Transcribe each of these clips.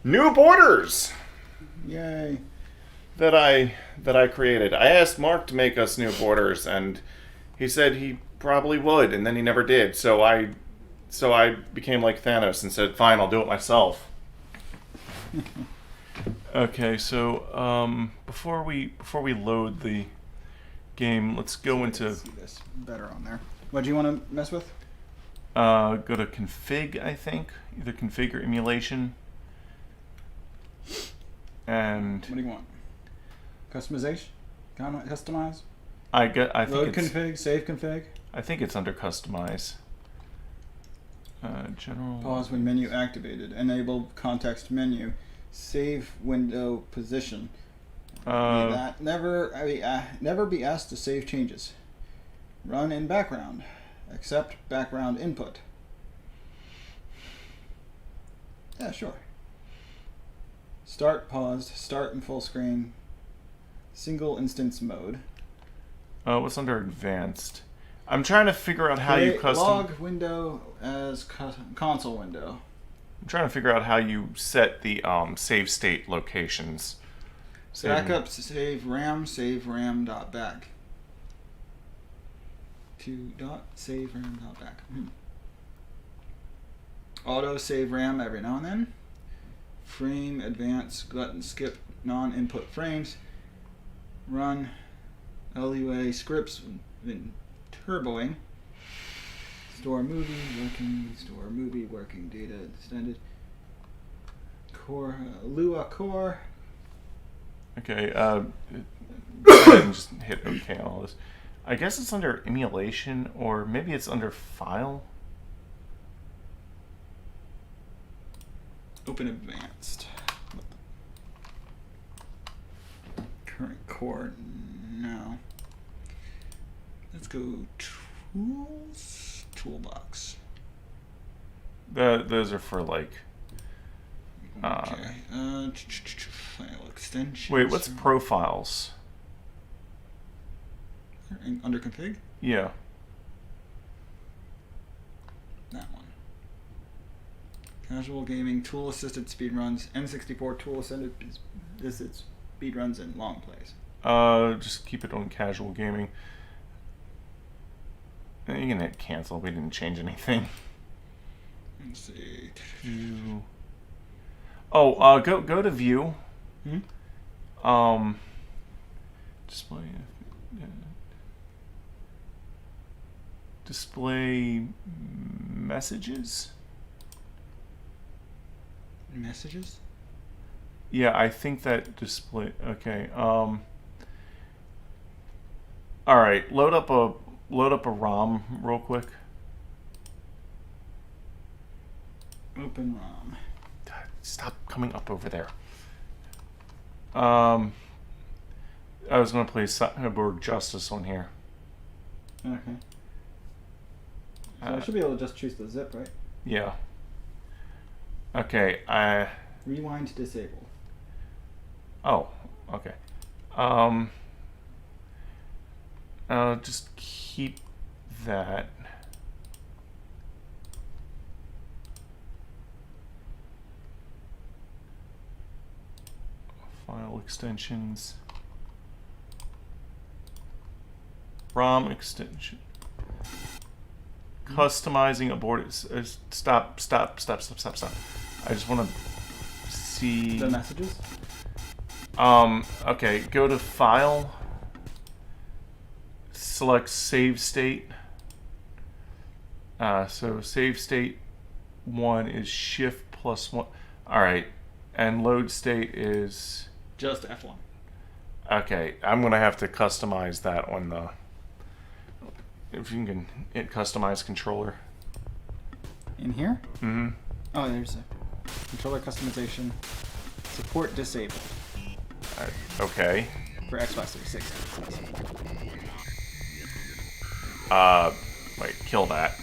new borders Yay. that I created. I asked Mark to make us new borders, and he said he probably would, and then he never did. So I became like Thanos and said, "Fine, I'll do it myself." Okay, so before we load the game, let's go into. See this better on there. What do you want to mess with? Go to config, I think. Either config or emulation. And What do you want? Customization? Customize? I think Load it's config? Save config? I think it's under customize. General. Pause when menu activated. Enable context menu. Save window position. Never be asked to save changes. Run in background. Accept background input. Yeah, sure. Start paused. Start in full screen. Single instance mode. What's under advanced? I'm trying to figure out how you custom. Log window as console window. I'm trying to figure out how you set the save state locations. Backup save ram dot back. To dot save ram dot back. Auto save RAM every now and then. Frame advance button skip non-input frames. Run LUA scripts in turboing. Store movie working data extended. Core Lua core. Okay, go ahead and just hit OK on all this. I guess it's under emulation, or maybe it's under file. Open advanced. Current core. No. Let's go tools. Toolbox. Those are for like. Okay. File extension. Wait, what's profiles? Under config? Yeah. That one. Casual gaming, tool assisted speedruns, N64 tool assisted speedruns, and long plays. Just keep it on casual gaming. You can hit cancel. We didn't change anything. Let's see. Oh, go to view. Display. Display messages. Messages? Yeah, I think that display. Okay. All right. Load up a ROM real quick. Open ROM. Stop coming up over there. I was gonna play Cyborg Justice on here. Okay. So I should be able to just choose the zip, right? Yeah. Okay. Rewind to disable. Oh. Okay. Just keep that. File extensions. ROM extension. Customizing a board. Stop. I just want to see. The messages? Okay, go to File. Select Save State. So Save State 1 is Shift +1. Alright. And Load State is... Just F1. Okay, I'm going to have to customize that on the... If you can hit Customize Controller. In here? Mm-hmm. Oh, there's a controller customization. Support disabled. Okay. For Xbox 360. Wait, kill that.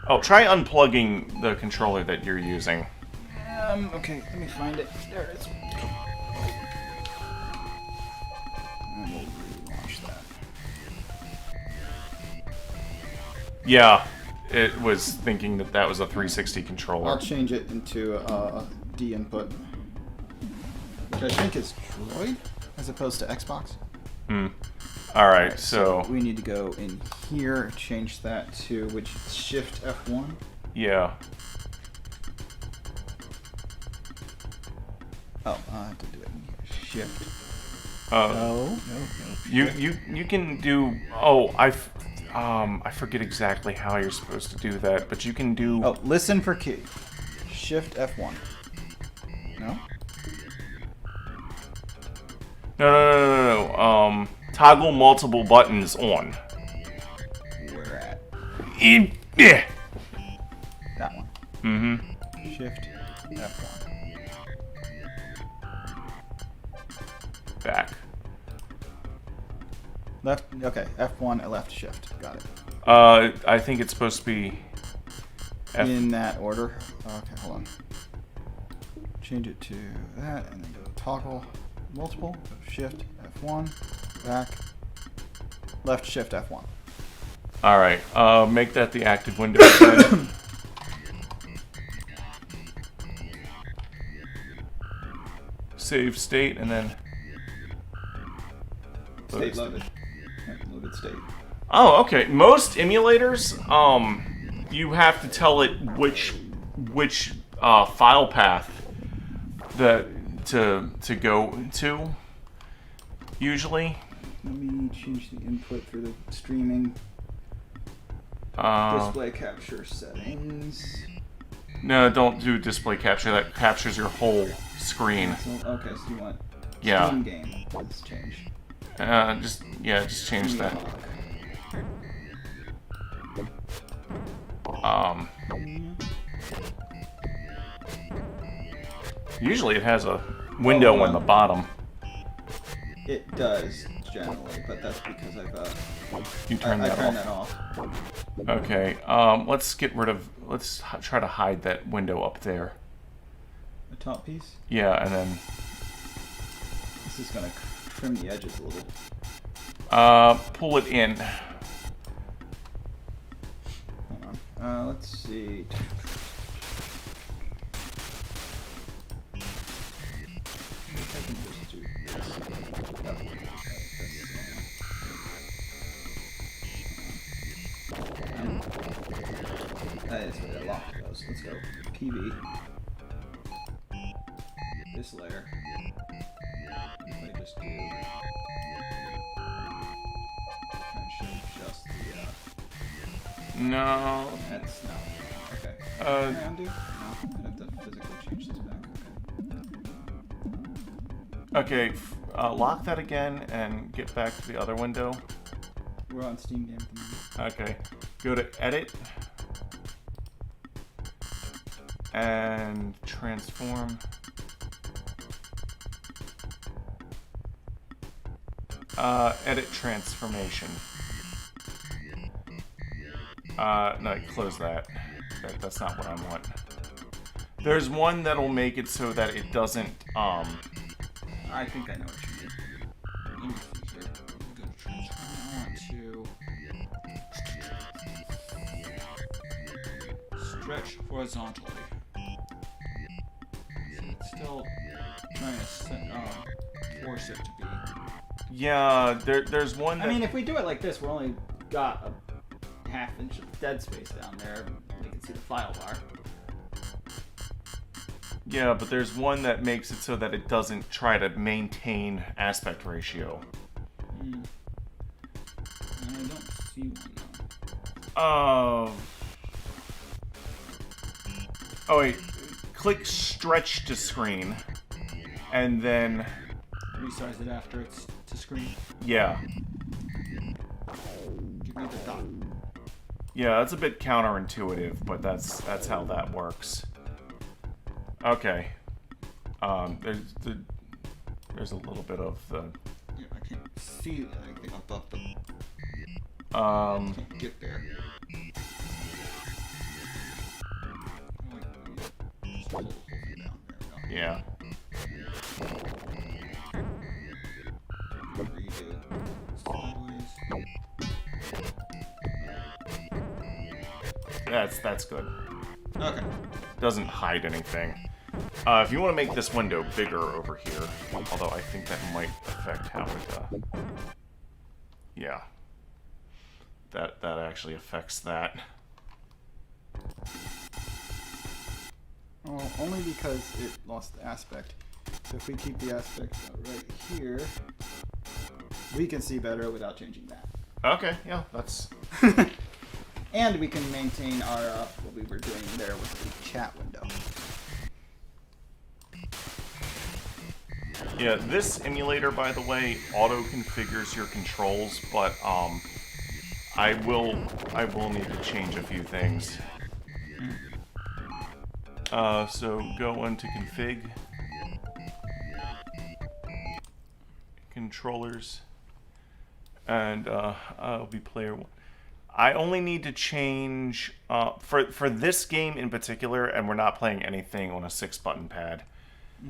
Oh, try unplugging the controller that you're using. Okay, let me find it. There it is. And we'll relaunch that. Yeah, it was thinking that that was a 360 controller. I'll change it into D input, which I think is Droid as opposed to Xbox. All right, so we need to go in here, change that to which is Shift F1. Yeah. Oh, I have to do it in here. Shift. No. You can do. Oh, I forget exactly how you're supposed to do that, but you can do. Oh, listen for key. Shift F1. No. No. Toggle multiple buttons on. Where at? Yeah. That one. Mm-hmm. Shift F1. Back. Left. Okay. F1. Left. Shift. Got it. I think it's supposed to be. In that order. Okay. Hold on. Change it to that, and then go toggle multiple. Shift F1. Back. Left. Shift F1. All right. Make that the active window again. Save state and then. State loaded. Loaded state. Oh, okay. Most emulators, you have to tell it which file path that to go to. Usually. Let me change the input for the streaming. Display capture settings. No, don't do display capture. That captures your whole screen. So, okay, so you want Yeah. Steam game. Let's change. Just change that. Usually it has a window on the bottom. It does generally, but that's because You turn that turned off. that off. Okay. Let's get rid of. Let's try to hide that window up there. The top piece. Yeah, and then. This is gonna trim the edges a little. Pull it in. Hold on. Let's see. That is where I locked those. Let's go. PV. This layer. If I just do. Try and show just the. No. That's no. Okay. Can I undo? No. I have to physically change this back. Okay. Lock that again and get back to the other window. We're on Steam Game at the moment. Okay. Go to Edit. And transform. Edit transformation. No, close that. That's not what I want. There's one that'll make it so that it doesn't, I think I know what you mean. Let me see here. Go to transform. I want to stretch horizontally. So it's still trying to force it to be. Yeah, there's one that... I mean, if we do it like this, we're only got a half-inch of dead space down there. We can see the file bar. Yeah, but there's one that makes it so that it doesn't try to maintain aspect ratio. I don't see one, though. Oh, wait. Click stretch to screen. And then... Resize it after it's to screen. Yeah. Give me the dot. Yeah, that's a bit counterintuitive, but that's how that works. Okay. There's a little bit of the... Yeah, I can't see anything above the... Can't get there. Oh, wait, just hold the whole thing down. There we go. Yeah. Redo. Sideways. That's good. Okay. Doesn't hide anything. If you want to make this window bigger over here, although I think that might affect how it, yeah. That actually affects that. Well, only because it lost the aspect. So if we keep the aspect right here, we can see better without changing that. Okay, yeah, that's... And we can maintain our, what we were doing there with the chat window. Yeah, this emulator, by the way, auto-configures your controls, but, I will need to change a few things. So go into config, controllers, and I'll be player one. I only need to change for this game in particular, and we're not playing anything on a 6-button pad.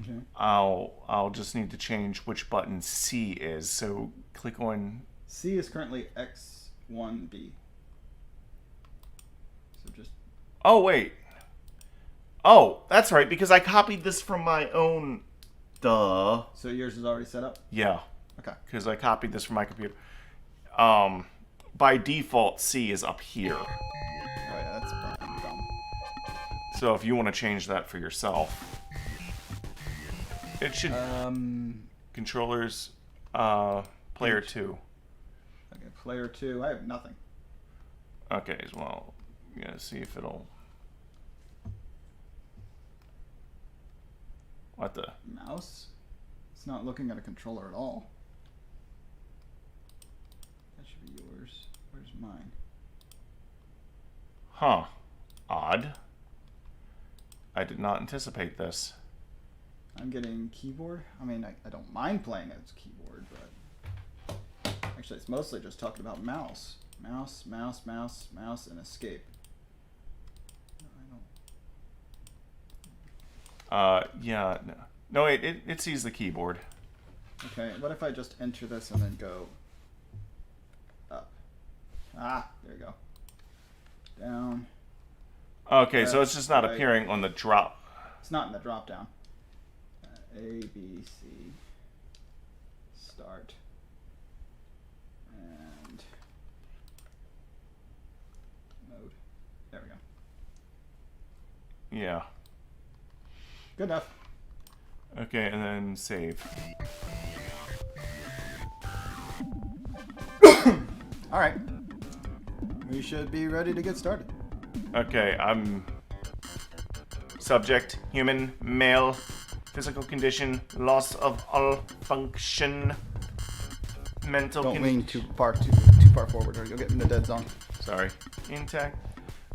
Okay. I'll just need to change which button C is. So click on C is currently X1B. So just. Oh wait. Oh, that's right, because I copied this from my own. Duh. So yours is already set up? Yeah. Okay. Because I copied this from my computer. By default, C is up here. Oh yeah, that's probably dumb. So if you want to change that for yourself, it should. Controllers, player 2. Okay, player 2. I have nothing. Okay, well, you gotta see if it'll. What the? Mouse? It's not looking at a controller at all. That should be yours. Where's mine? Huh. Odd. I did not anticipate this. I'm getting keyboard. I mean, I don't mind playing as keyboard, but actually it's mostly just talking about mouse. Mouse, mouse, mouse, mouse, and escape. Yeah, no. No, wait, it sees the keyboard. Okay, what if I just enter this and then go up? Ah, there you go. Down. Okay, so it's just not right. appearing on the drop. It's not in the drop down. A, B, C. Start. And mode. There we go. Yeah. Good enough. Okay, and then save. Alright. We should be ready to get started. Okay, I'm... Subject, human, male, physical condition, loss of all function, mental Don't condition... lean too far forward or you'll get in the dead zone. Sorry. Intact.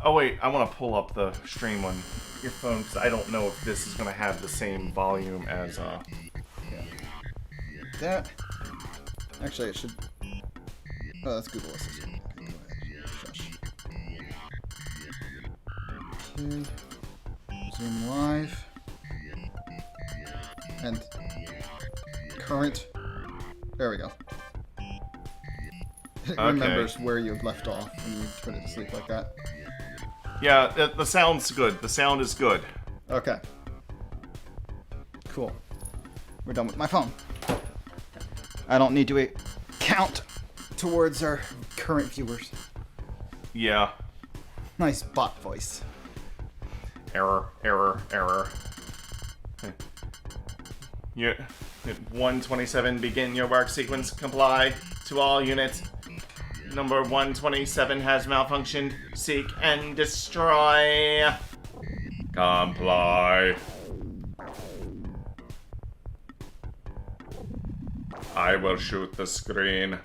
Oh wait, I want to pull up the stream on your phone because I don't know if this is going to have the same volume as... Yeah. That... Actually, it should... Oh, that's Google Assistant. Okay, go ahead. Shush. Okay. Zoom live. And current. There we go. It remembers where you left off when you put it to sleep like that. Yeah, the sound's good. The sound is good. Okay. Cool. We're done with my phone. I don't need to count towards our current viewers. Yeah. Nice bot voice. Error, error, error. Yeah. 127, begin your work sequence. Comply to all units. Number 127 has malfunctioned. Seek and destroy. Comply. I will shoot the screen.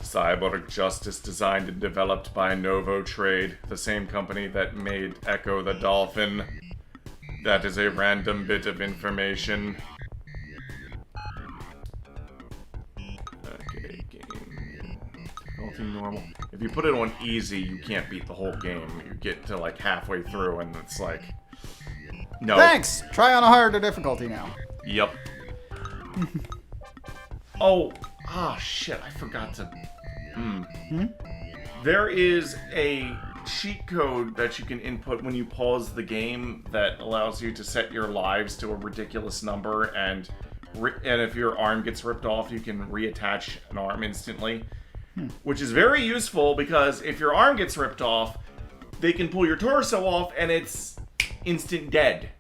Cyborg Justice, designed and developed by Novo Trade, the same company that made Echo the Dolphin. That is a random bit of information. Okay, game. Difficulty normal. If you put it on easy, you can't beat the whole game. You get to like halfway through and it's like... No. Thanks! Try on a harder difficulty now. Yep. Oh, shit, I forgot to... There is a cheat code that you can input when you pause the game that allows you to set your lives to a ridiculous number, and if your arm gets ripped off, you can reattach an arm instantly. Which is very useful because if your arm gets ripped off, they can pull your torso off and it's instant dead.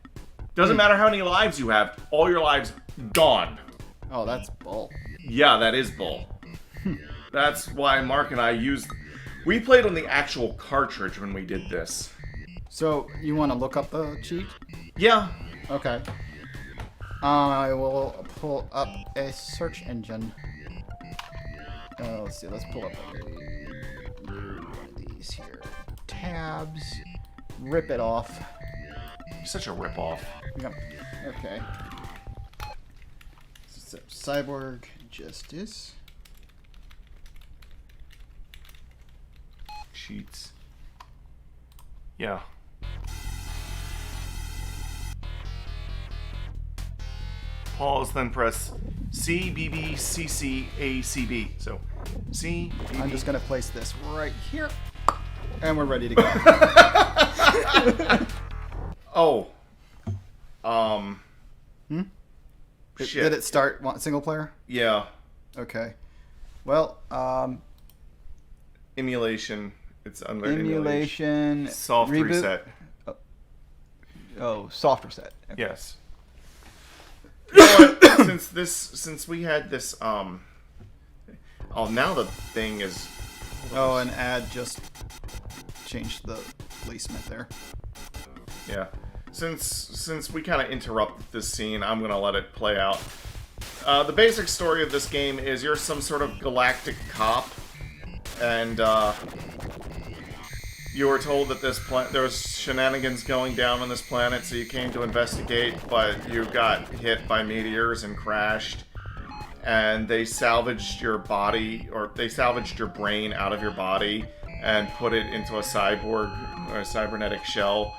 Doesn't matter how many lives you have, all your lives gone. Oh, that's bull. Yeah, that is bull. That's why Mark and I we played on the actual cartridge when we did this. So, you want to look up the cheat? Yeah. Okay. I will pull up a search engine. Let's see, let's pull up one of these here. Tabs. Rip it off. You're such a rip-off. Yep. Okay. So, Cyborg Justice. Cheats. Yeah. Pause, then press C, B, B, C, C, A, C, B. So, C, B, I'm B. just going to place this right here. And we're ready to go. Oh. Shit. Did it start single player? Yeah. Okay. Well, Emulation. It's under emulation. Soft reboot? reset. Oh, soft reset. Okay. Yes. You know what? Since we had this, oh, now the thing is. Oh, an ad just changed the placement there. Yeah. Since we kind of interrupted this scene, I'm gonna let it play out. The basic story of this game is you're some sort of galactic cop, and you were told that there was shenanigans going down on this planet, so you came to investigate, but you got hit by meteors and crashed, and they salvaged your body, or they salvaged your brain out of your body and put it into a cyborg, or a cybernetic shell.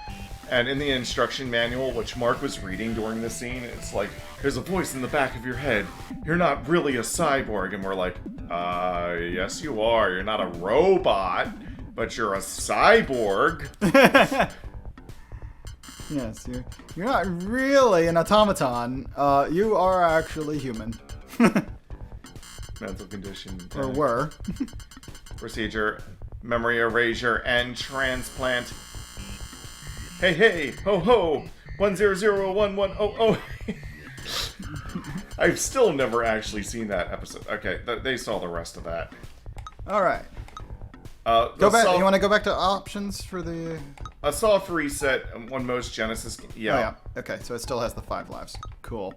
And in the instruction manual, which Mark was reading during this scene, it's like, there's a voice in the back of your head. You're not really a cyborg. And we're like, yes you are. You're not a robot, but you're a cyborg. Yes, you're not really an automaton. You are actually human. Mental condition. Or were. Procedure, memory erasure, and transplant. Hey, hey, ho, ho, 1001100. I've still never actually seen that episode. Okay, they saw the rest of that. All right. Go back. You want to go back to options for the... A soft reset on most Genesis... Yeah. Oh, yeah. Okay, so it still has the 5 lives. Cool.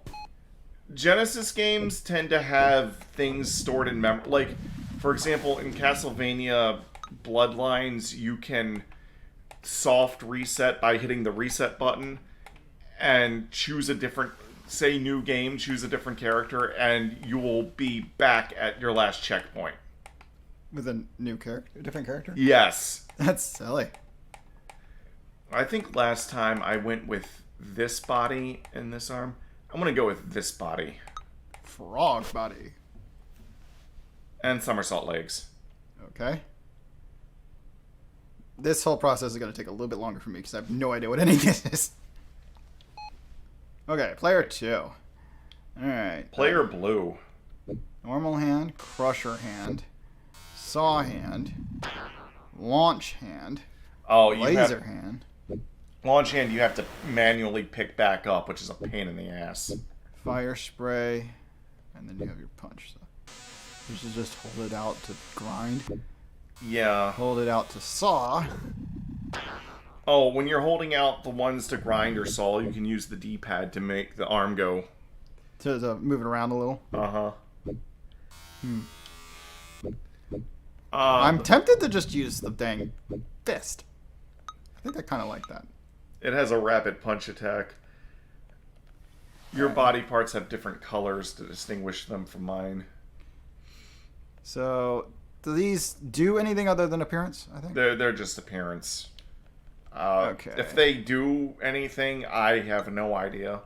Genesis games tend to have things stored in memory. Like, for example, in Castlevania Bloodlines, you can soft reset by hitting the reset button and choose a different, say, new game, choose a different character, and you will be back at your last checkpoint. With a new character? A different character? Yes. That's silly. I think last time I went with this body and this arm. I'm going to go with this body. Frog body. And somersault legs. Okay. This whole process is going to take a little bit longer for me because I have no idea what any of this is. Okay, player 2. Alright. Player blue. Normal hand, crusher hand, saw hand, launch hand, laser hand. Launch hand you have to manually pick back up, which is a pain in the ass. Fire spray, and then you have your punch. So you should just hold it out to grind. Yeah. Hold it out to saw. Oh, when you're holding out the ones to grind or saw, you can use the D-pad to make the arm go. To move it around a little. Uh-huh. I'm tempted to just use the dang fist. I think I kind of like that. It has a rapid punch attack. Your body parts have different colors to distinguish them from mine. So, do these do anything other than appearance, I think? They're just appearance. Okay. If they do anything, I have no idea.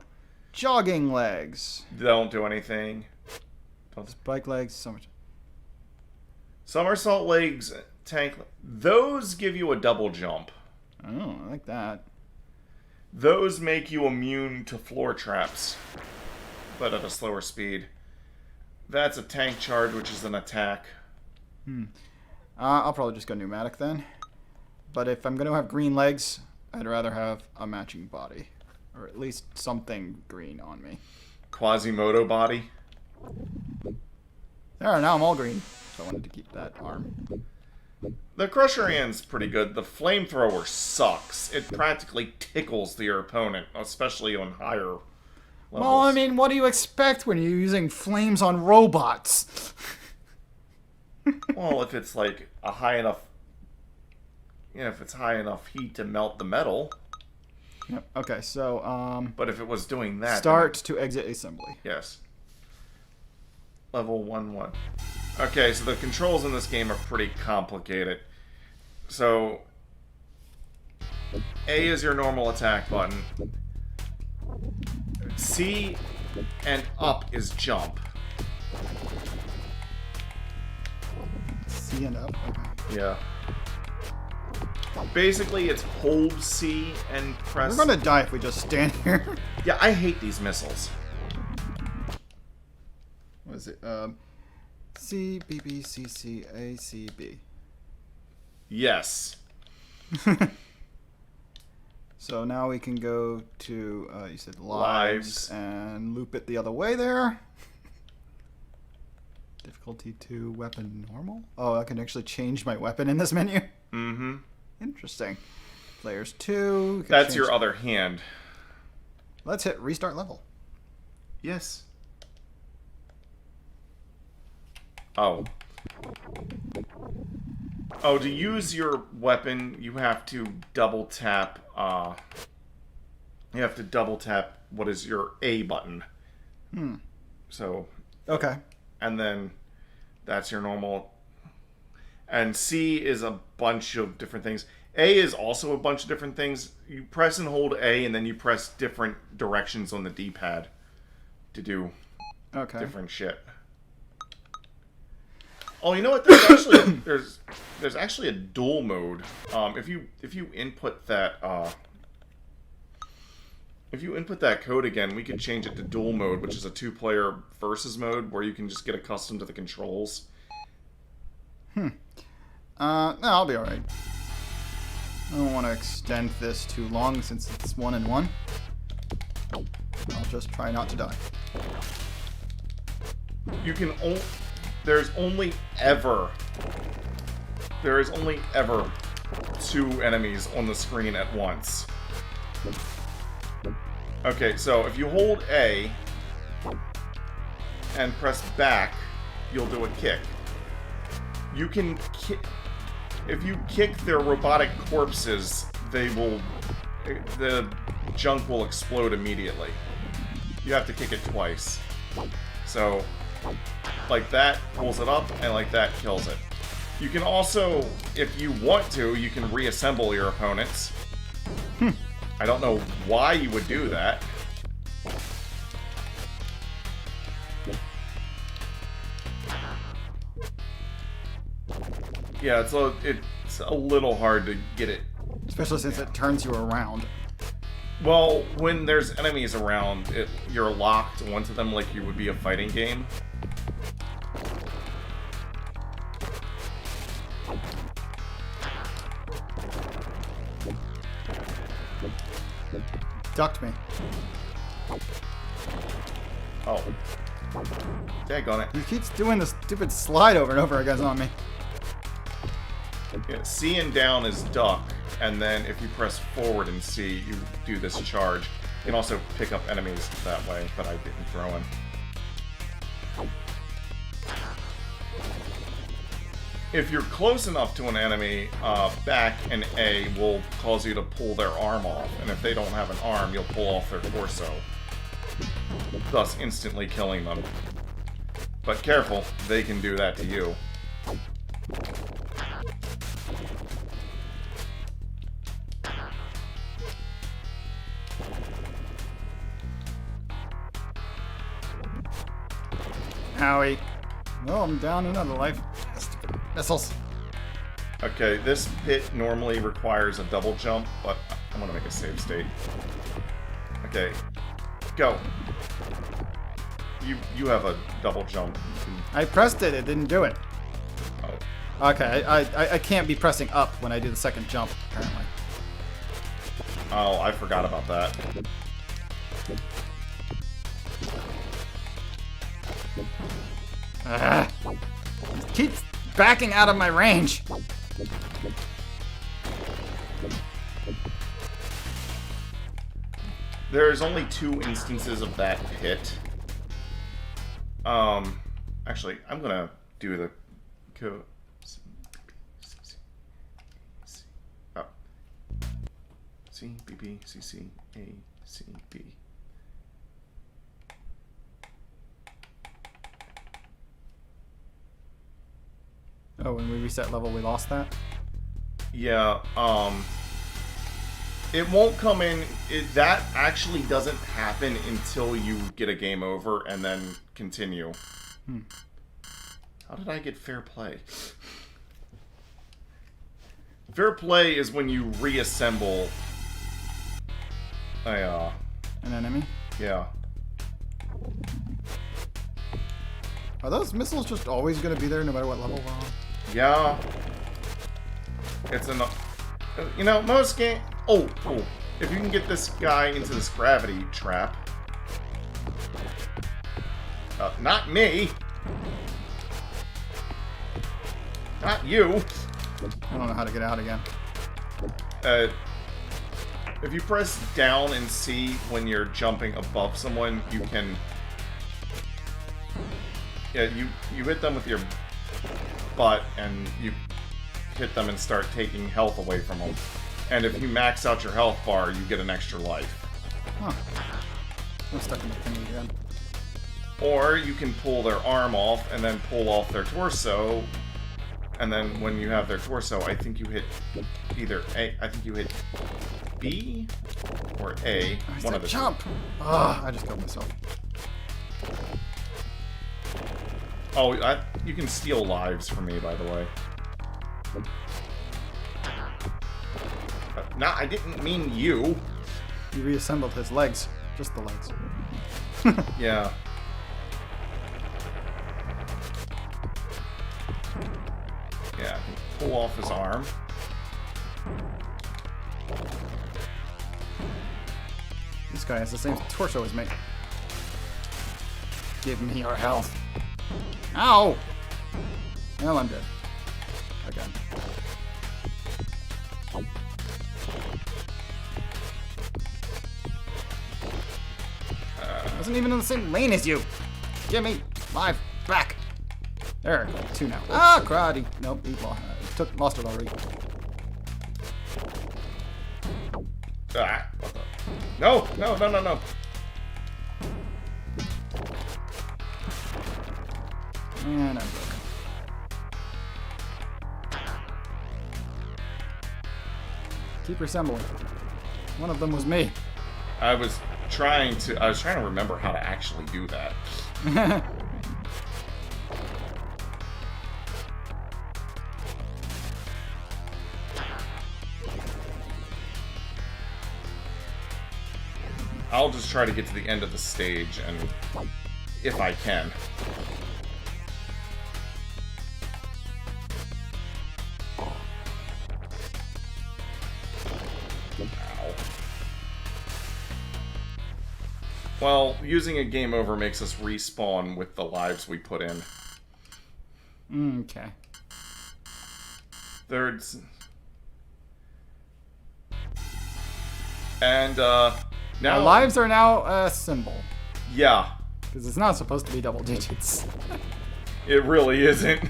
Jogging legs. They don't do anything. Spike legs, so much. Somersault legs tank. Those give you a double jump. Oh, I like that. Those make you immune to floor traps, but at a slower speed. That's a tank charge, which is an attack. I'll probably just go pneumatic then. But if I'm going to have green legs, I'd rather have a matching body. Or at least something green on me. Quasimodo body. There, now I'm all green. So I wanted to keep that arm. The Crusher Hand's pretty good. The Flamethrower sucks. It practically tickles your opponent, especially on higher levels. Well, I mean, what do you expect when you're using flames on robots? Well, if it's like a high enough... You know, if it's high enough heat to melt the metal. Yep. Okay, so, But if it was doing that... Start to exit assembly. Yes. Level 1-1. Okay, so the controls in this game are pretty complicated. So, A is your normal attack button. C and up is jump. C and up? Okay. Yeah. Basically, it's hold C and press... We're gonna die if we just stand here. Yeah, I hate these missiles. What is it? C, B, B, C, C, A, C, B. Yes. So now we can go to, you said lives, and loop it the other way there. Difficulty 2, weapon normal. Oh, I can actually change my weapon in this menu. Mm-hmm. Interesting. Players 2. That's your other hand. Let's hit restart level. Yes. Oh. Oh, to use your weapon, you have to double tap, you have to double tap what is your A button. So. Okay. And then that's your normal. And C is a bunch of different things. A is also a bunch of different things. You press and hold A, and then you press different directions on the D-pad to do different shit. Oh, you know what? There's actually a dual mode. If you input that code again, we could change it to dual mode, which is a 2-player versus mode where you can just get accustomed to the controls. No, I'll be alright. I don't want to extend this too long since it's 1-1. I'll just try not to die. You can there is only ever 2 enemies on the screen at once. Okay, so if you hold A and press back, you'll do a kick. You can if you kick their robotic corpses, the junk will explode immediately. You have to kick it twice. So, like that pulls it up, and like that kills it. You can also, if you want to, you can reassemble your opponents. I don't know why you would do that. Yeah, it's a little hard to get it. Especially since it turns you around. Well, when there's enemies around, you're locked onto them like you would be a fighting game. Ducked me. Oh. Daggone it. He keeps doing this stupid slide over and over again on me. Yeah, C and down is duck, and then if you press forward and C, you do this charge. You can also pick up enemies that way, but I didn't throw in. If you're close enough to an enemy, back and A will cause you to pull their arm off, and if they don't have an arm, you'll pull off their torso, thus instantly killing them. But careful, they can do that to you. Howie. Well, I'm down another life. Stupid missiles. Okay, this pit normally requires a double jump, but I'm gonna make a save state. Okay, go. You have a double jump. I pressed it. It didn't do it. Oh. Okay, I can't be pressing up when I do the second jump, apparently. Oh, I forgot about that. It keeps backing out of my range. There's only 2 instances of that pit. Actually, I'm gonna do the code. Oh. C, B, B, C, C, A, C, B. Oh, when we reset level, we lost that? Yeah, it won't come in. That actually doesn't happen until you get a game over and then continue. How did I get fair play? Fair play is when you reassemble an enemy? Yeah. Are those missiles just always going to be there no matter what level we're on? Yeah. It's an... You know, most game... Oh, if you can get this guy into this gravity trap... not me! Not you! I don't know how to get out again. If you press down and C when you're jumping above someone, you can... Yeah, you hit them with your butt, and you hit them and start taking health away from them. And if you max out your health bar, you get an extra life. Huh. I'm stuck in the thing again. Or you can pull their arm off, and then pull off their torso. And then when you have their torso, I think you hit either A. I think you hit B or A. One of the jump. Ah, I just killed myself. Oh, you can steal lives from me, by the way. No, I didn't mean you. You reassembled his legs. Just the legs. Yeah. Yeah, pull off his arm. This guy has the same torso as me. Give me your health. Ow! Well, I'm dead. Again. I wasn't even in the same lane as you. Give me my back. There, 2 now. Ah, karate. Nope, he lost it already. Ah, what the? No, no, no, no, no. And I'm broken. Keep resembling. One of them was me. I was trying to remember how to actually do that. I'll just try to get to the end of the stage, and if I can. Ow. Well, using a game over makes us respawn with the lives we put in. Okay. Thirds. And, now... Our lives are now a symbol. Yeah. Because it's not supposed to be double digits. It really isn't.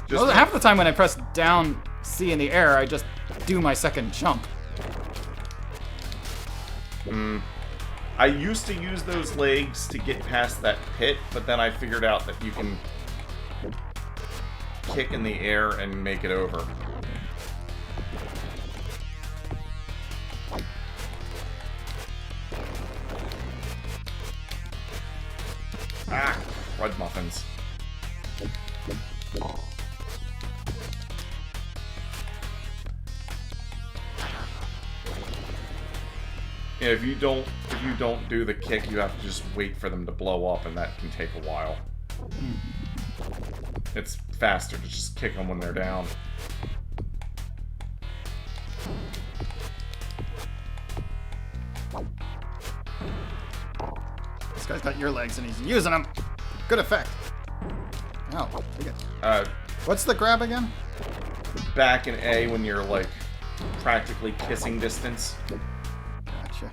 Well, half the time when I press down C in the air, I just do my second jump. I used to use those legs to get past that pit, but then I figured out that you can kick in the air and make it over. Yeah, if you don't do the kick, you have to just wait for them to blow up, and that can take a while. It's faster to just kick them when they're down. This guy's got your legs and he's using them. Good effect. Ow. What's the grab again? Back in A when you're like practically kissing distance. Gotcha.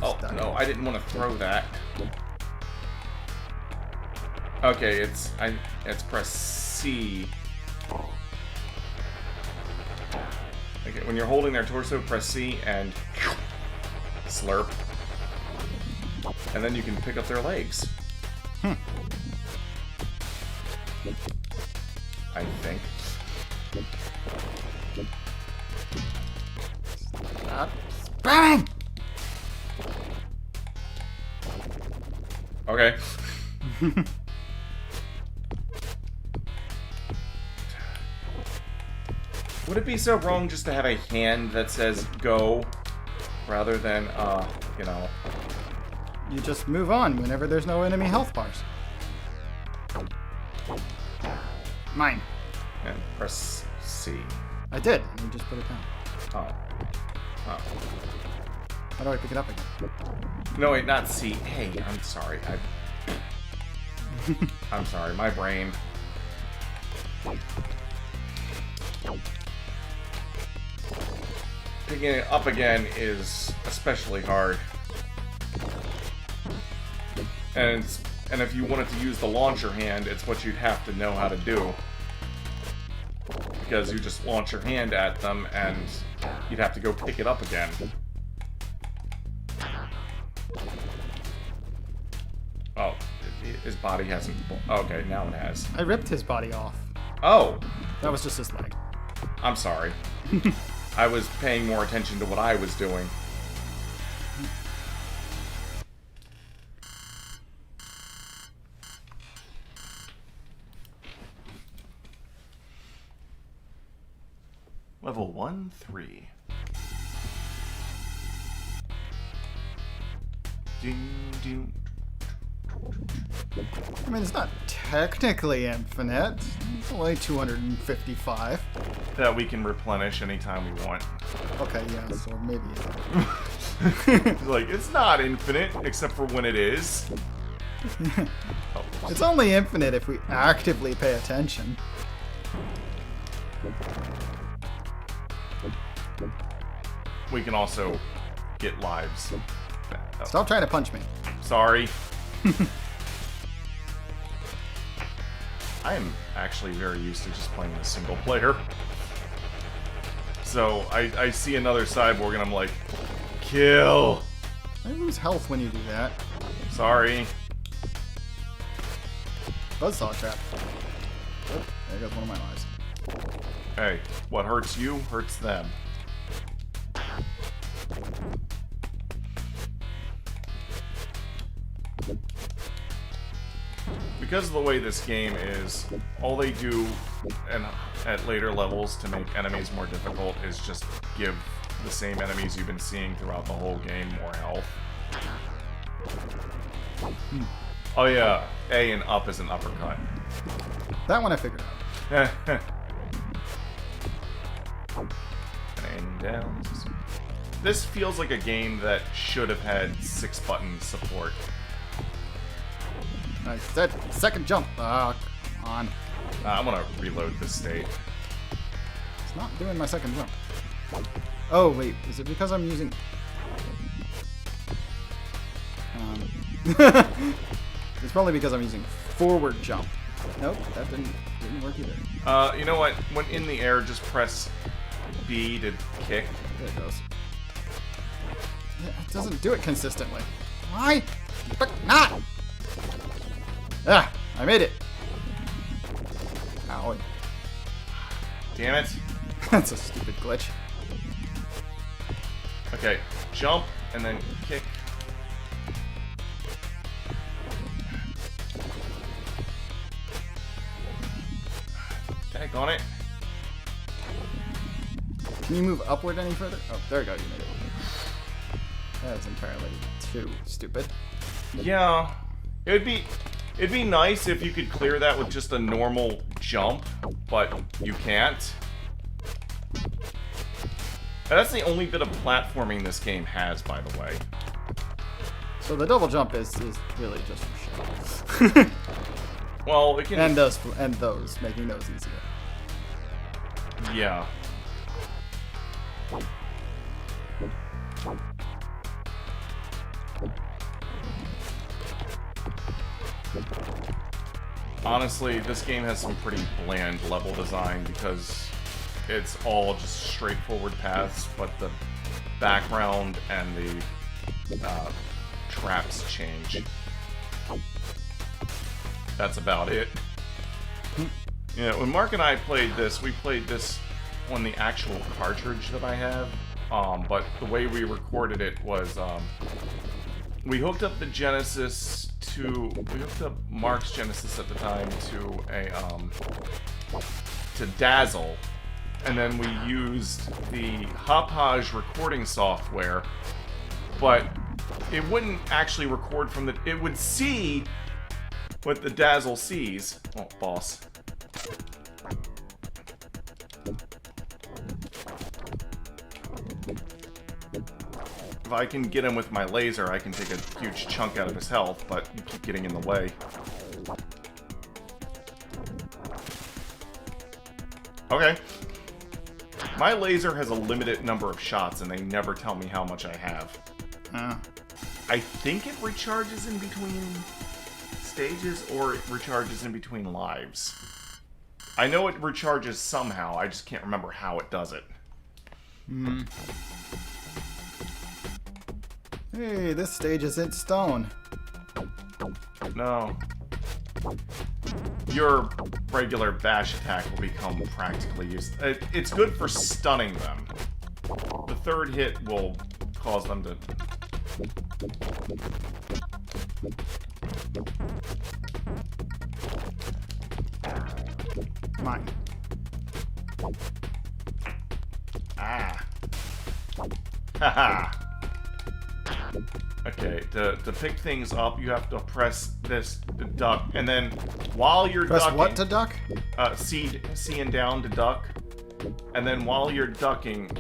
Oh no, I didn't want to throw that. Okay, it's press C. Okay, when you're holding their torso, press C and slurp. And then you can pick up their legs. I think. Stop spamming! Okay. Would it be so wrong just to have a hand that says go rather than, you know... You just move on whenever there's no enemy health bars. Mine. And press C. I did. You just put it down. Oh. Oh. How do I pick it up again? No, wait, not C. Hey, I'm sorry. I'm sorry, my brain. Picking it up again is especially hard. And if you wanted to use the launcher hand, it's what you'd have to know how to do. Because you just launch your hand at them, and you'd have to go pick it up again. Oh, his body hasn't... Okay, now it has. I ripped his body off. Oh! That was just his leg. I'm sorry. I was paying more attention to what I was doing. Level 1-3. I mean, it's not technically infinite. It's only 255. That we can replenish anytime we want. Okay, yeah, so maybe Like, it's not infinite, except for when it is. Oh. It's only infinite if we actively pay attention. We can also get lives. Oh. Stop trying to punch me. Sorry. I am actually very used to just playing a single player. So I see another cyborg and I'm like, kill! I lose health when you do that. Sorry. Buzzsaw trap. Oh, there goes one of my lives. Hey, what hurts you hurts them. Because of the way this game is, all they do at later levels to make enemies more difficult is just give the same enemies you've been seeing throughout the whole game more health. Oh yeah, A and up is an uppercut. That one I figured out. And down. This feels like a game that should have had 6-button support. I said second jump. Ah, come on. I'm gonna reload this state. It's not doing my second jump. Oh, wait. Is it because I'm using... It's probably because I'm using forward jump. Nope, that didn't work either. You know what? When in the air, just press B to kick. There it goes. Yeah, it doesn't do it consistently. Why? But not! Ah! I made it! Ow. Damn it. That's a stupid glitch. Okay, jump and then kick. Tag on it. Can you move upward any further? Oh, there we go. You made it. That's entirely too stupid. Yeah, it'd be nice if you could clear that with just a normal jump, but you can't. And that's the only bit of platforming this game has, by the way. So the double jump is really just for show. Well, it can. And those, making those easier. Yeah. Honestly, this game has some pretty bland level design because it's all just straightforward paths, but the background and the traps change. That's about it. Yeah, when Mark and I played this, we played this on the actual cartridge that I have, but the way we recorded it was we hooked up the Genesis to, we hooked up Mark's Genesis at the time to Dazzle, and then we used the Hauppauge recording software, but it wouldn't actually record from the, it would see what the Dazzle sees. Oh, boss. If I can get him with my laser, I can take a huge chunk out of his health, but you keep getting in the way. Okay. My laser has a limited number of shots, and they never tell me how much I have. I think it recharges in between stages, or it recharges in between lives. I know it recharges somehow, I just can't remember how it does it. Hey, this stage isn't stone. No. Your regular bash attack will become practically useless. It's good for stunning them. The third hit will cause them to... Mine. Ah. Haha. Okay, to pick things up, you have to press this to duck, and then while you're Press ducking... what to duck? C and down to duck, and then while you're ducking...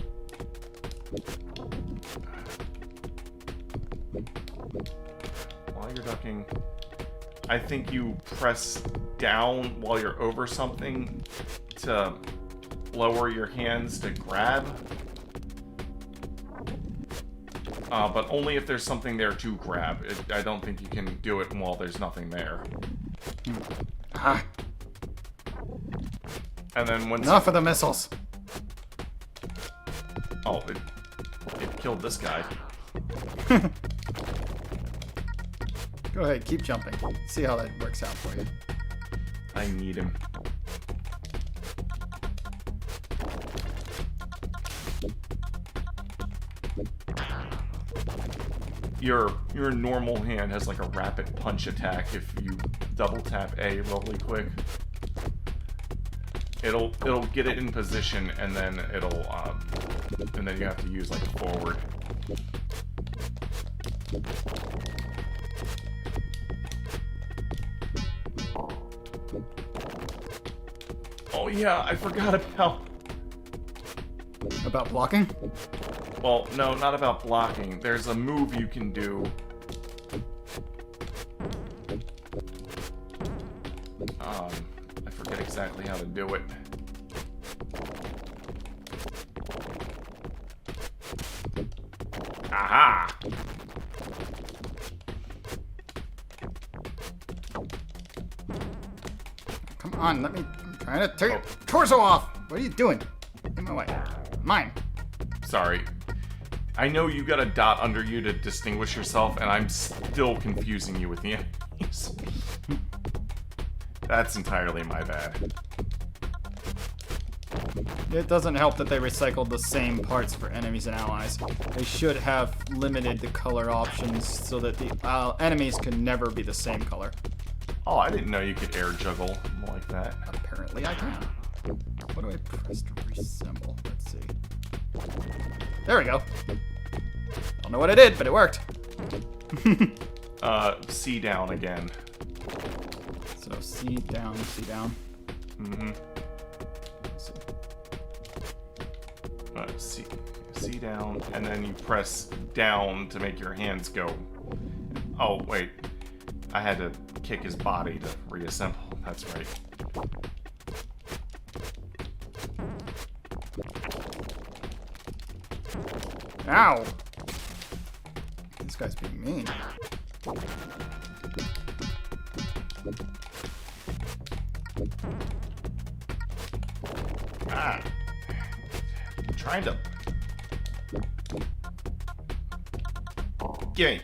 While you're ducking, I think you press down while you're over something to lower your hands to grab. But only if there's something there to grab. I don't think you can do it while there's nothing there. Ah. And then once... Enough of the missiles! Oh, it killed this guy. Go ahead, keep jumping. See how that works out for you. I need him. Your normal hand has like a rapid punch attack if you double tap A really quick. It'll get it in position, and then and then you have to use like forward. Oh yeah, I forgot about... About blocking? Well, no, not about blocking. There's a move you can do. I forget exactly how to do it. Aha! Come on, let me... I'm trying to tear your torso off! What are you doing? In my way. Mine. Sorry. I know you got a dot under you to distinguish yourself, and I'm still confusing you with the enemies. That's entirely my bad. It doesn't help that they recycled the same parts for enemies and allies. They should have limited the color options so that the enemies can never be the same color. Oh, I didn't know you could air juggle like that. Apparently I can. What do I press to reassemble? Let's see. There we go. Don't know what I did, but it worked. C down again. So C down, C down. Mm-hmm. C down, and then you press down to make your hands go. Oh, wait. I had to kick his body to reassemble. That's right. Ow! This guy's being mean. Ah. I'm trying to... Gimme.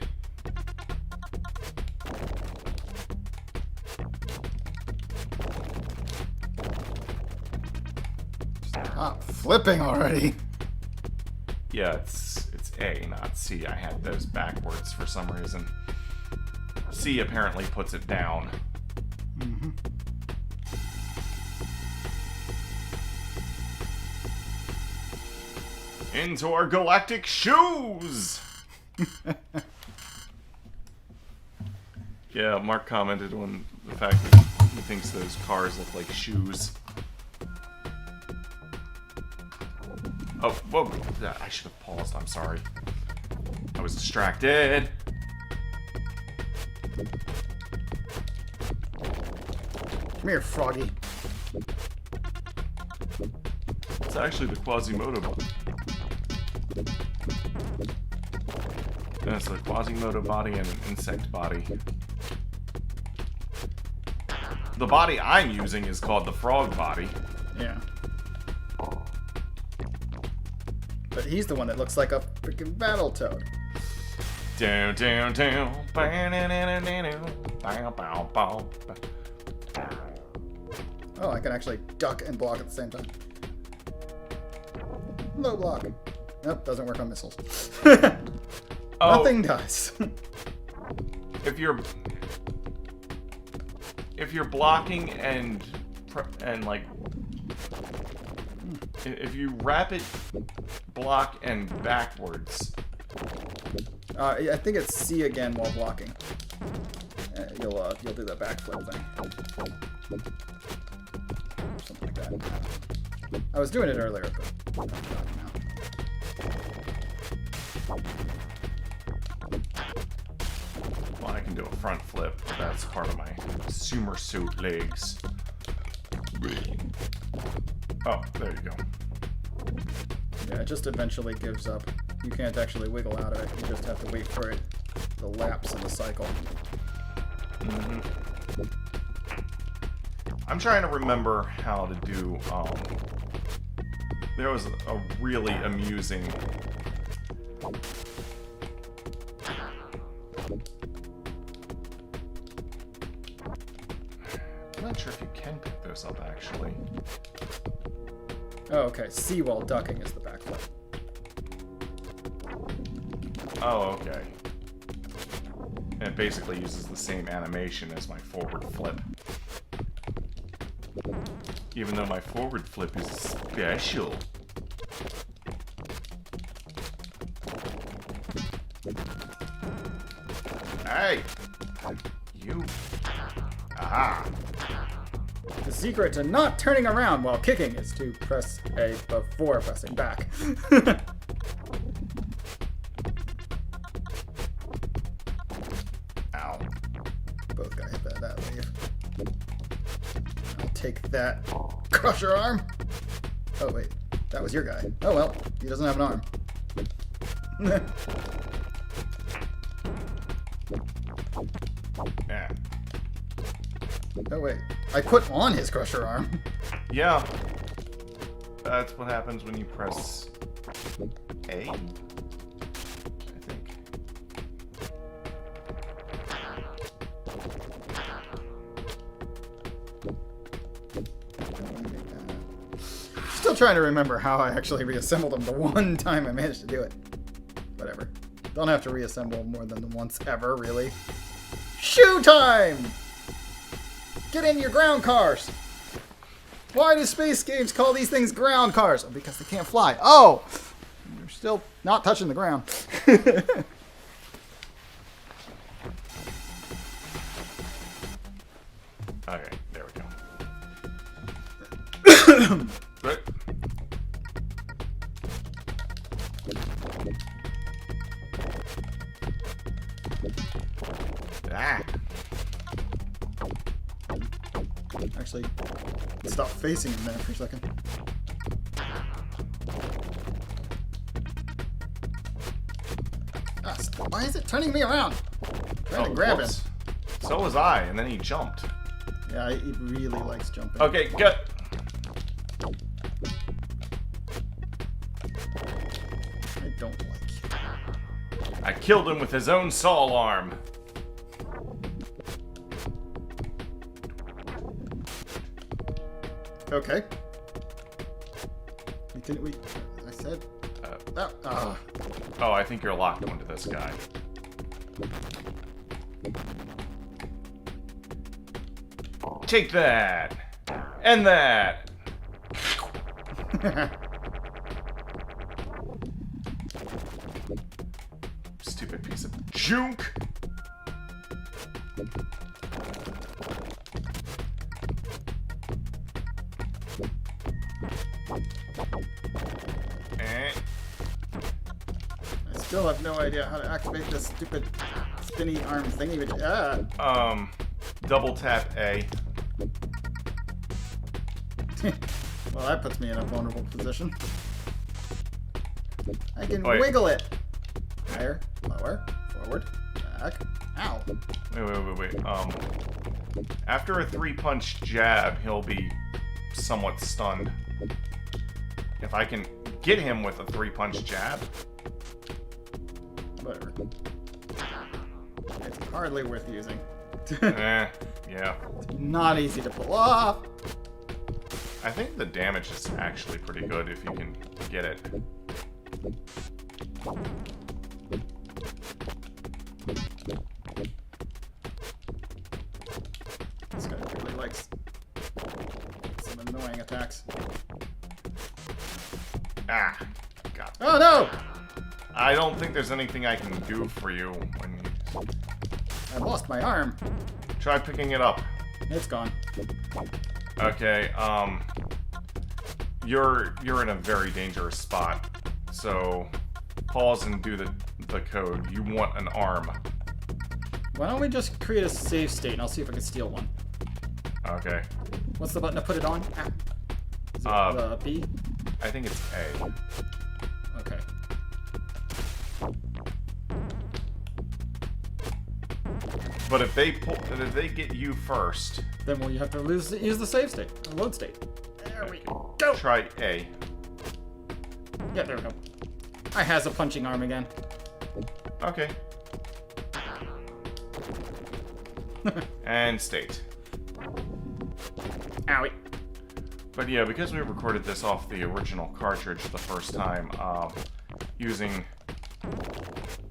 Stop flipping already. Yeah, it's A, not C. I had those backwards for some reason. C apparently puts it down. Mm-hmm. Into our galactic shoes! Yeah, Mark commented on the fact that he thinks those cars look like shoes. Oh, whoa. I should have paused. I'm sorry. I was distracted. Come here, Froggy. It's actually the Quasimodo body. That's a Quasimodo body and an insect body. The body I'm using is called the frog body. Yeah. But he's the one that looks like a freaking Battletoad. Down, down, down. Bow, bow, bow. Oh, I can actually duck and block at the same time. Low block. Nope, doesn't work on missiles. Oh, Nothing does. if you're blocking and like if you rapid block and backwards. I think it's C again while blocking. You'll do that backflip thing. Something like that. I was doing it earlier, but I'm not now. Well, I can do a front flip. That's part of my suit legs. Oh, there you go. Yeah, it just eventually gives up. You can't actually wiggle out of it. You just have to wait for it to lapse in the cycle. Mm-hmm. I'm trying to remember how to do, there was a really amusing... I'm not sure if you can pick those up, actually. Oh, okay. C while ducking is the backflip. Oh, okay. And it basically uses the same animation as my forward flip. Even though my forward flip is special. Hey! You... Aha! The secret to not turning around while kicking is to press A before pressing back. Ow. Both gotta hit that wave. I'll take that. Crusher arm! Oh, wait. That was your guy. Oh, well. He doesn't have an arm. Yeah. Oh, wait. I put on his crusher arm. Yeah. That's what happens when you press A. I think. Still trying to remember how I actually reassembled them the one time I managed to do it. Whatever. Don't have to reassemble more than once ever, really. Shoe time! Get in your ground cars! Why do space games call these things ground cars? Oh, because they can't fly. Oh! You're still not touching the ground. Okay, there we go. Good. Ah. Actually, stop facing him there for a second. Ah, why is it turning me around? I'm trying to grab him. So was I, and then he jumped. Yeah, he really likes jumping. Okay, good. I don't like you. I killed him with his own saw arm. Okay. We I said. Oh, I think you're locked onto this guy. Take that! And that! Stupid piece of junk! I still have no idea how to activate this stupid spinny arm thingy. Double tap A. Well, that puts me in a vulnerable position. I can Wait. wiggle it. Higher, lower, forward, back. Ow. Wait. After a 3-punch jab, he'll be somewhat stunned. If I can get him with a 3-punch jab. Whatever. It's hardly worth using. Yeah. Not easy to pull off. I think the damage is actually pretty good if you can get it. This guy really likes some annoying attacks. Ah, God. Oh no! I don't think there's anything I can do for you when you... I lost my arm. Try picking it up. It's gone. Okay, you're in a very dangerous spot. So pause and do the code. You want an arm. Why don't we just create a save state and I'll see if I can steal one. Okay. What's the button to put it on? Is it B? I think it's A. Okay. But if they get you first, Then we'll have to use the save state, the load state. There we go. try A. Yeah, there we go. I has a punching arm again. Okay. And state. Owie. But yeah, because we recorded this off the original cartridge the first time, using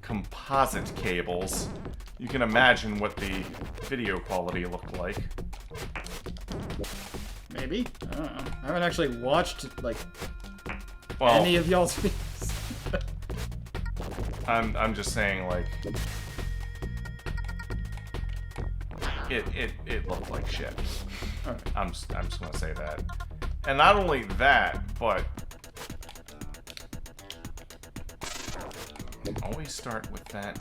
composite cables, you can imagine what the video quality looked like. Maybe. I don't know. I haven't actually watched, like, Well, any of y'all's videos. I'm just saying, like, it looked like shit. Okay. I'm just gonna say that. And not only that, but always start with that.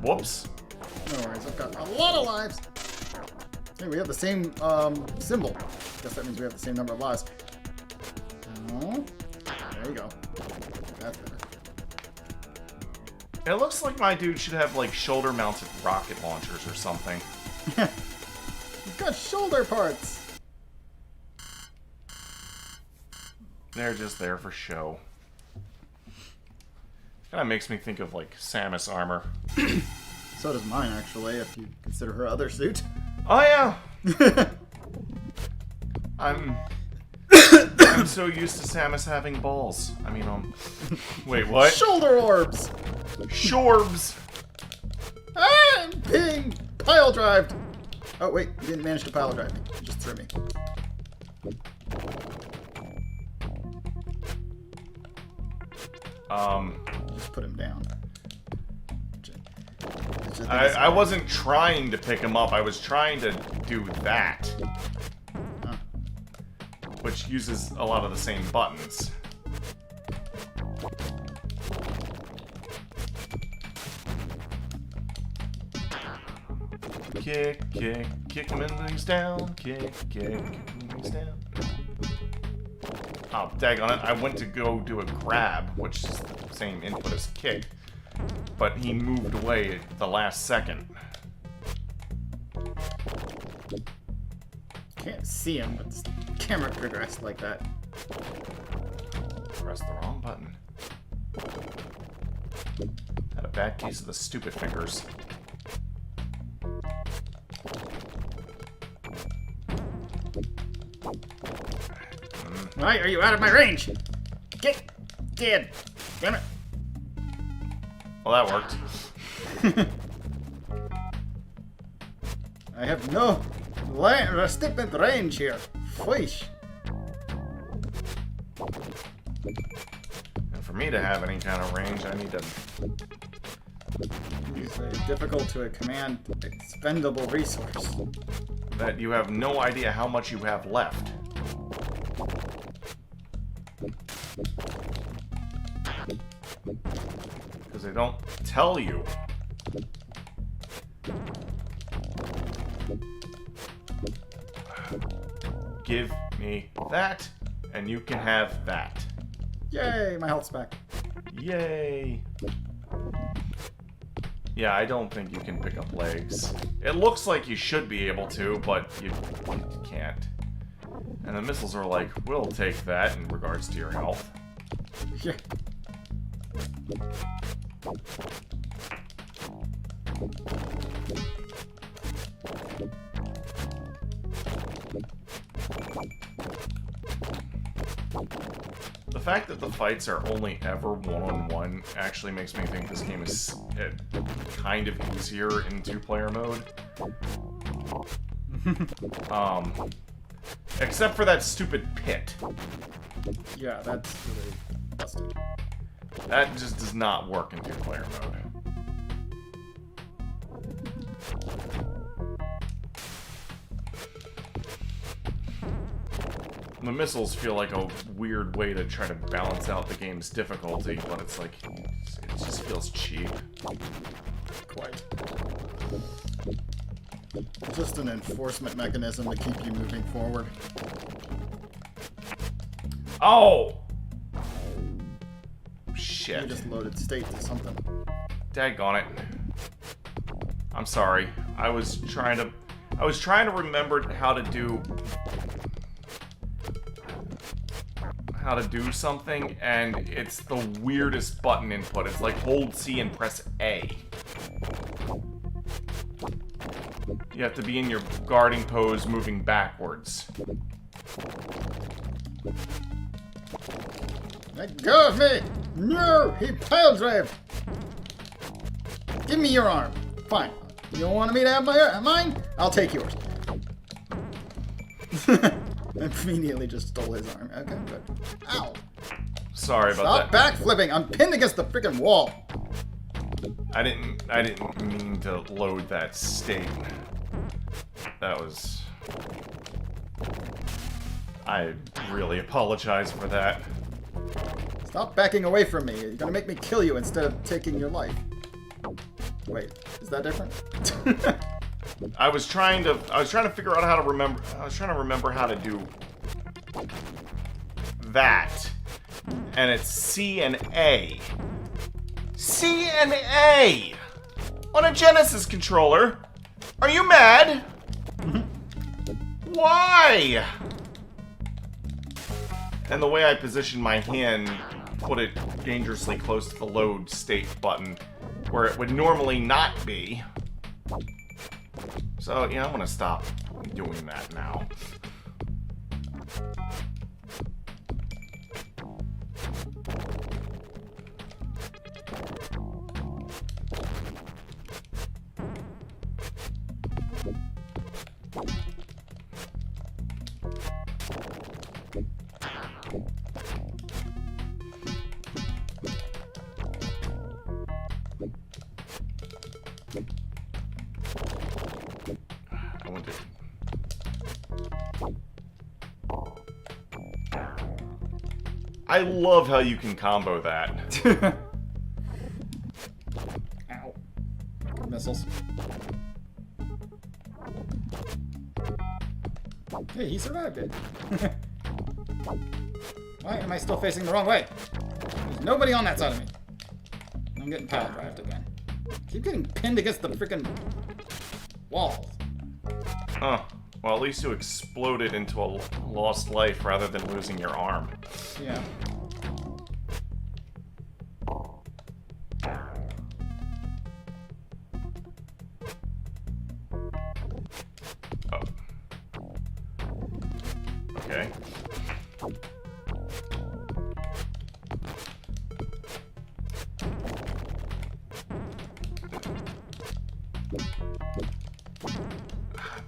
Whoops. No worries, I've got a lot of lives. Hey, we have the same symbol. Guess that means we have the same number of lives. Oh, there you go. That's better. It looks like my dude should have, like, shoulder-mounted rocket launchers or something. You've got shoulder parts. They're just there for show. Kinda makes me think of, like, Samus armor. So does mine, actually, if you consider her other suit. Oh, yeah! I'm so used to Samus having balls. I mean, wait, what? Shoulder orbs! Shorbs! Ah, I'm being pile drived! Oh, wait. He didn't manage to pile drive me. He just threw me. Just put him down. I wasn't trying to pick him up. I was trying to do that. Huh. Which uses a lot of the same buttons. Kick him and he's down. Kick him and he's down. Oh, daggone it. I went to go do a grab, which is the same input as kick, but he moved away at the last second. Can't see him, but the camera progressed like that. Pressed the wrong button. Had a bad case of the stupid fingers. Why are you out of my range? Get dead. Damn it. Well, that worked. I have no restricted range here. Fish. And for me to have any kind of range, I need to... It's difficult to command expendable resource. That you have no idea how much you have left. Because they don't tell you. Give me that, and you can have that. Yay, my health's back. Yay. Yeah, I don't think you can pick up legs. It looks like you should be able to, but you can't. And the missiles are like, we'll take that in regards to your health. Yeah. The fact that the fights are only ever one-on-one actually makes me think this game is kind of easier in two-player mode. Except for that stupid pit. Yeah, that's really busted. That just does not work in two-player mode. The missiles feel like a weird way to try to balance out the game's difficulty, but it's like, it just feels cheap. Quite. Just an enforcement mechanism to keep you moving forward. Oh! You Shit. just loaded state to something. Daggone it. I'm sorry. I was trying to remember how to do something, and it's the weirdest button input. It's like hold C and press A. You have to be in your guarding pose moving backwards. Let go of me! No! He pile drive! Give me your arm. Fine. You don't want me to have mine? I'll take yours. Immediately just stole his arm. Okay, good. Ow! Sorry about Stop that. backflipping! I'm pinned against the freaking wall! I didn't mean to load that state. That was... I really apologize for that. Stop backing away from me. You're gonna make me kill you instead of taking your life. Wait, is that different? I was trying to figure out how to remember. I was trying to remember how to do that, and it's C and A. C and A on a Genesis controller. Are you mad? Why? And the way I positioned my hand put it dangerously close to the load state button, where it would normally not be. So, yeah, I'm gonna stop doing that now. I love how you can combo that. Ow. Missiles. Hey, he survived it. Why am I still facing the wrong way? There's nobody on that side of me. I'm getting power drived again. Keep getting pinned against the freaking walls. Huh. Well, at least you exploded into a lost life rather than losing your arm. Yeah. Oh. Okay.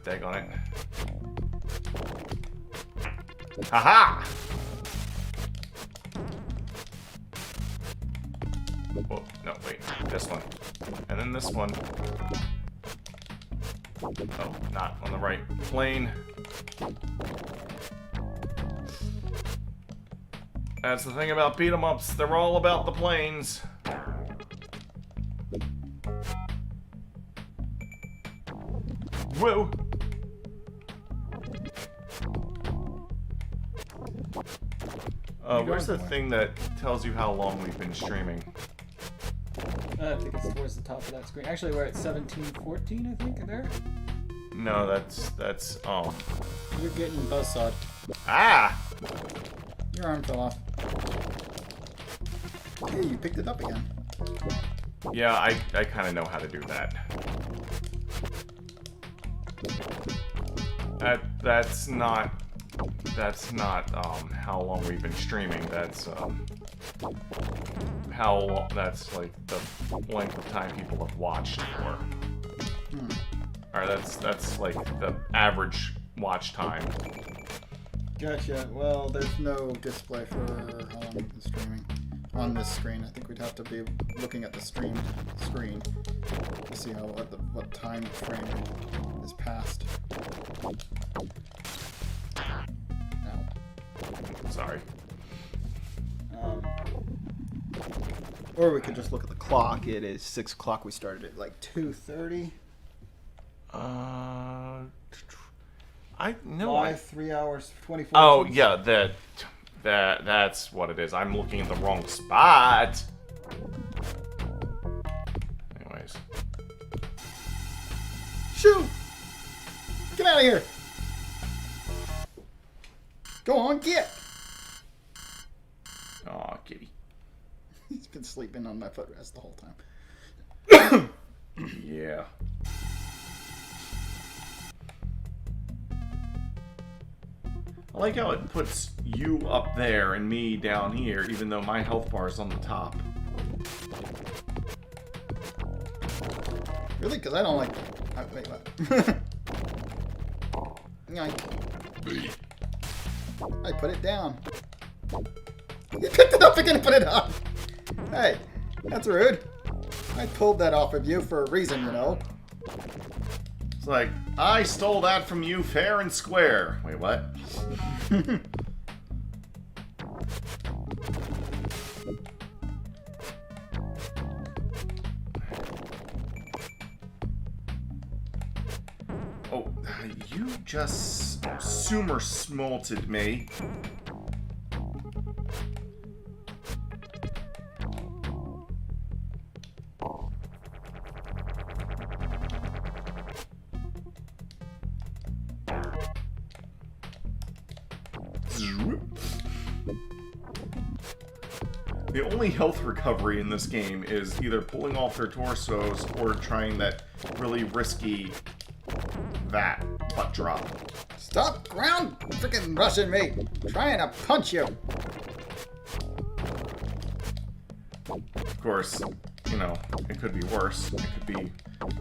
Daggone it. Haha! Oh, no, wait. This one. And then this one. Oh, not on the right plane. That's the thing about beat 'em ups. They're all about the planes. Whoa! Where's the thing that tells you how long we've been streaming? I think it's towards the top of that screen. Actually, we're at 17:14, I think, there. No, that's You're getting buzzsawed. Ah! Your arm fell off. Hey, you picked it up again. Yeah, I kind of know how to do that. That's not how long we've been streaming. That's that's like the length of time people have watched for. Or that's like the average watch time. Gotcha. Well, there's no display for how long we've been streaming on this screen. I think we'd have to be looking at the stream screen to see what time frame is passed. Sorry. Or we could just look at the clock. It is 6 o'clock. We started at like 2:30. I know. Live 3 hours 24. Oh minutes. yeah, that's what it is. I'm looking at the wrong spot. Anyways. Shoot! Get out of here! Go on, get! Aw, kitty. He's been sleeping on my footrest the whole time. Yeah. I like how it puts you up there and me down here, even though my health bar is on the top. Really? Because I don't like... wait, what? Yoink. I put it down. You picked it up again and put it on. Hey, that's rude. I pulled that off of you for a reason, you know. It's like, I stole that from you fair and square. Wait, what? Oh, you just sumer smolted me. The only health recovery in this game is either pulling off their torsos or trying that really risky butt drop. Stop ground freaking rushing me. I'm trying to punch you. Of course, you know, it could be worse. It could be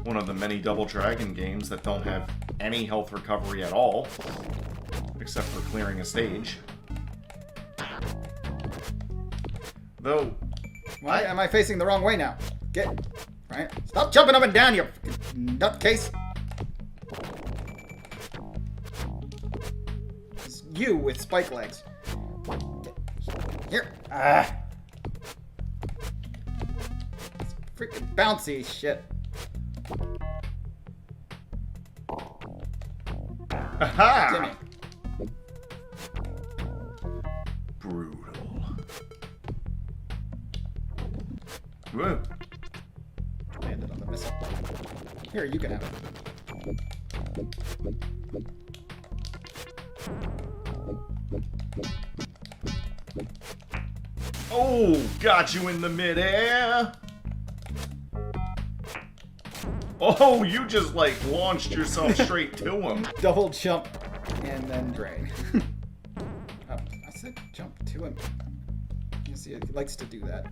one of the many Double Dragon games that don't have any health recovery at all, except for clearing a stage. Though, Why am I facing the wrong way now? Get right. Stop jumping up and down, you nutcase. It's you with spike legs. Here. Ah. It's freaking bouncy shit. Aha! Gimme. Brutal. Whoa. Landed on the missile. Here, you can have it. Oh, got you in the midair. Oh, you just like launched yourself straight to him. Double jump and then drain. Oh, I said jump to him. You see, he likes to do that.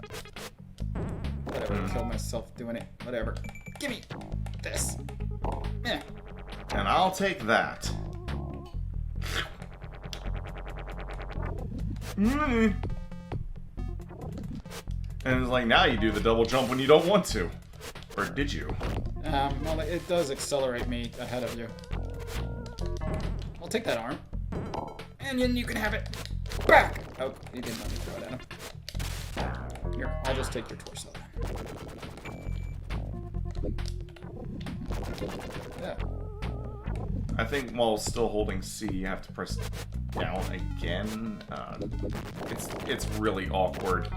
Whatever, kill myself doing it. Whatever. Gimme this. Yeah. And I'll take that. And it's like, now you do the double jump when you don't want to. Or did you? Well, it does accelerate me ahead of you. I'll take that arm. And then you can have it back! Oh, you didn't let me throw it at him. Here, I'll just take your torso then. Yeah. I think while still holding C, you have to press down again. It's really awkward.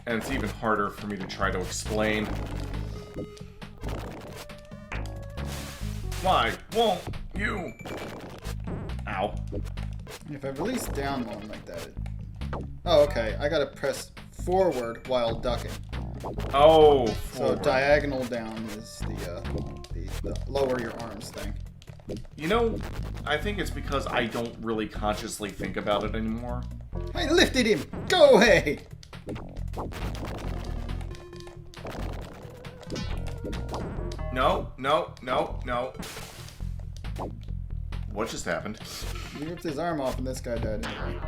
And it's even harder for me to try to explain. Why won't you? Ow. If I release down one like that... Oh, okay. I gotta press forward while ducking. Oh, So forward. diagonal down is the lower your arms thing. You know, I think it's because I don't really consciously think about it anymore. I lifted him! Go away! No, no, no, no. What just happened? He ripped his arm off and this guy died anyway.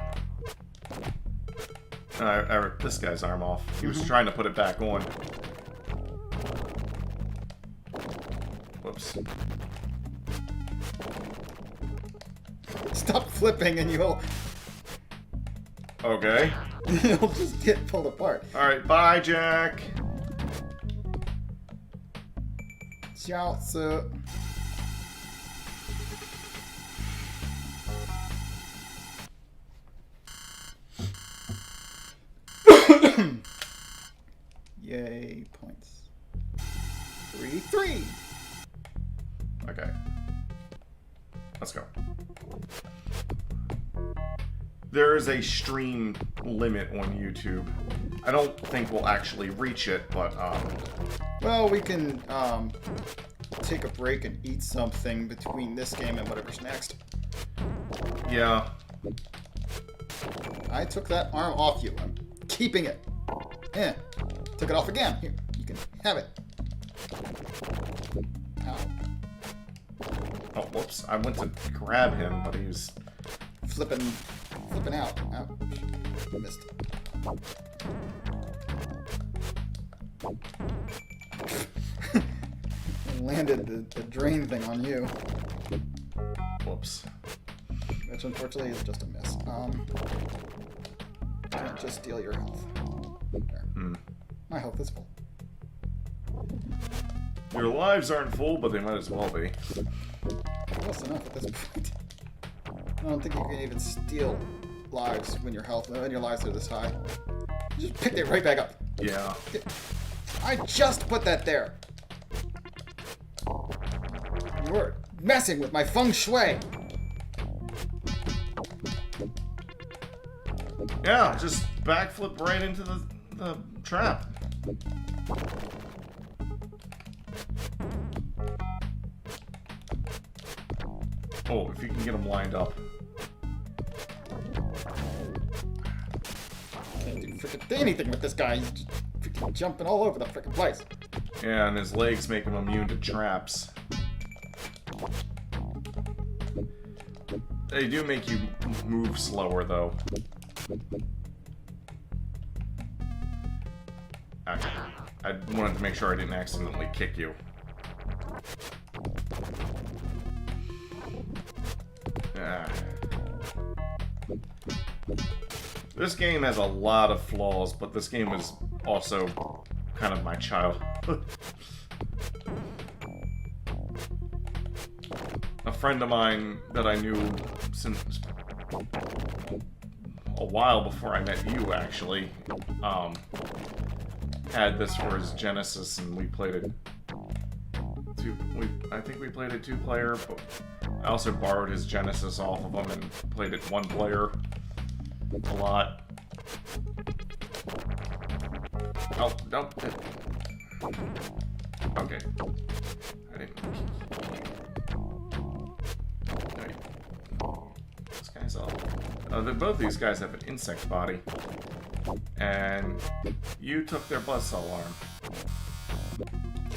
I ripped this guy's arm off. He was trying to put it back on. Whoops. Stop flipping and you'll Okay. you'll just get pulled apart. Alright, bye, Jack. Ciao, sir. Yay, points. 3-3. Okay. Let's go. There is a stream limit on YouTube. I don't think we'll actually reach it, but, Well, we can take a break and eat something between this game and whatever's next. yeah. I took that arm off you. I'm keeping it. Yeah. Took it off again. Here, you can have it. Ow. Oh, whoops. I went to grab him, but he was... Flipping out. Ouch. Missed. Landed the drain thing on you, Whoops. which unfortunately is just a miss. Can't just steal your health. There. My health is full. Your lives aren't full, but they might as well be. Close enough at this point. I don't think you can even steal lives when your lives are this high. You just picked it right back up. Yeah. I just put that there. You were messing with my feng shui. Yeah, just backflip right into the trap. Oh, if you can get him lined up. Can't do freaking anything with this guy. He's just freaking jumping all over the freaking place. Yeah, and his legs make him immune to traps. They do make you move slower, though. Okay. I wanted to make sure I didn't accidentally kick you. This game has a lot of flaws, but this game was also kind of my childhood. A friend of mine that I knew since a while before I met you, actually, had this for his Genesis, and we played it. I think we played it 2-player, but I also borrowed his Genesis off of him and played it 1-player a lot. Oh, no. Okay. I didn't. This guy's all. Both these guys have an insect body. And you took their buzzsaw arm.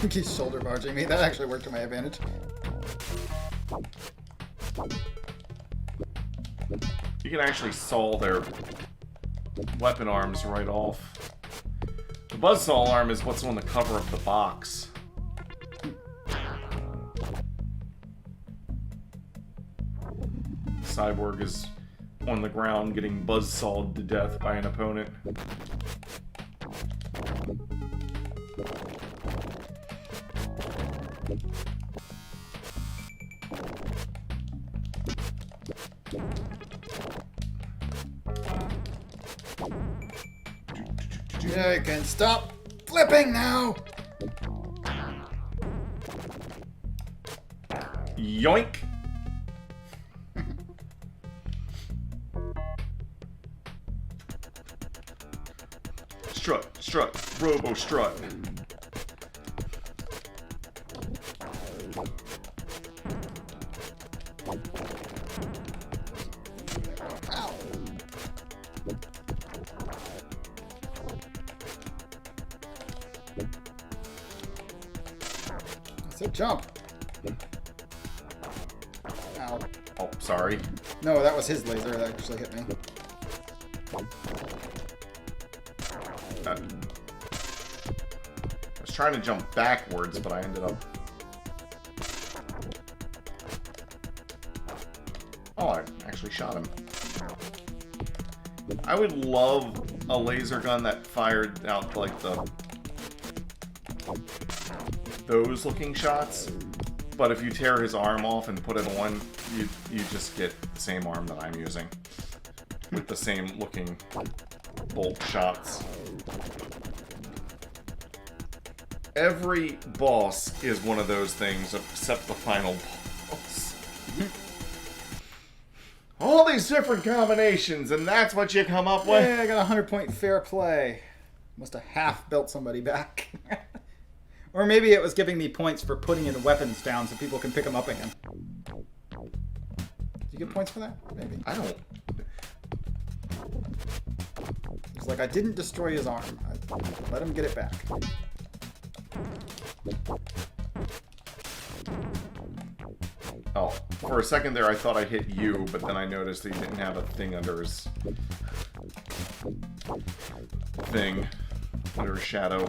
He's shoulder barging me. That actually worked to my advantage. You can actually saw their weapon arms right off. The buzzsaw arm is what's on the cover of the box. Cyborg is on the ground getting buzzsawed to death by an opponent. You can stop flipping now! Yoink! Strut, robo strut. Ow. So jump. Ow. Oh, sorry. No, that was his laser that actually hit me. I was trying to jump backwards, but I ended up... Oh, I actually shot him. I would love a laser gun that fired out like those looking shots, but if you tear his arm off and put it on, you just get the same arm that I'm using with the same looking bolt shots. Every boss is one of those things except the final boss. All these different combinations, and that's what you come up with? Yeah, I got a 100-point fair play. Must have half built somebody back. Or maybe it was giving me points for putting in weapons down so people can pick them up again. Do you get points for that? Maybe. I don't... It's like I didn't destroy his arm. I let him get it back. Oh, for a second there I thought I hit you, but then I noticed that he didn't have a thing under his... thing. Under his shadow.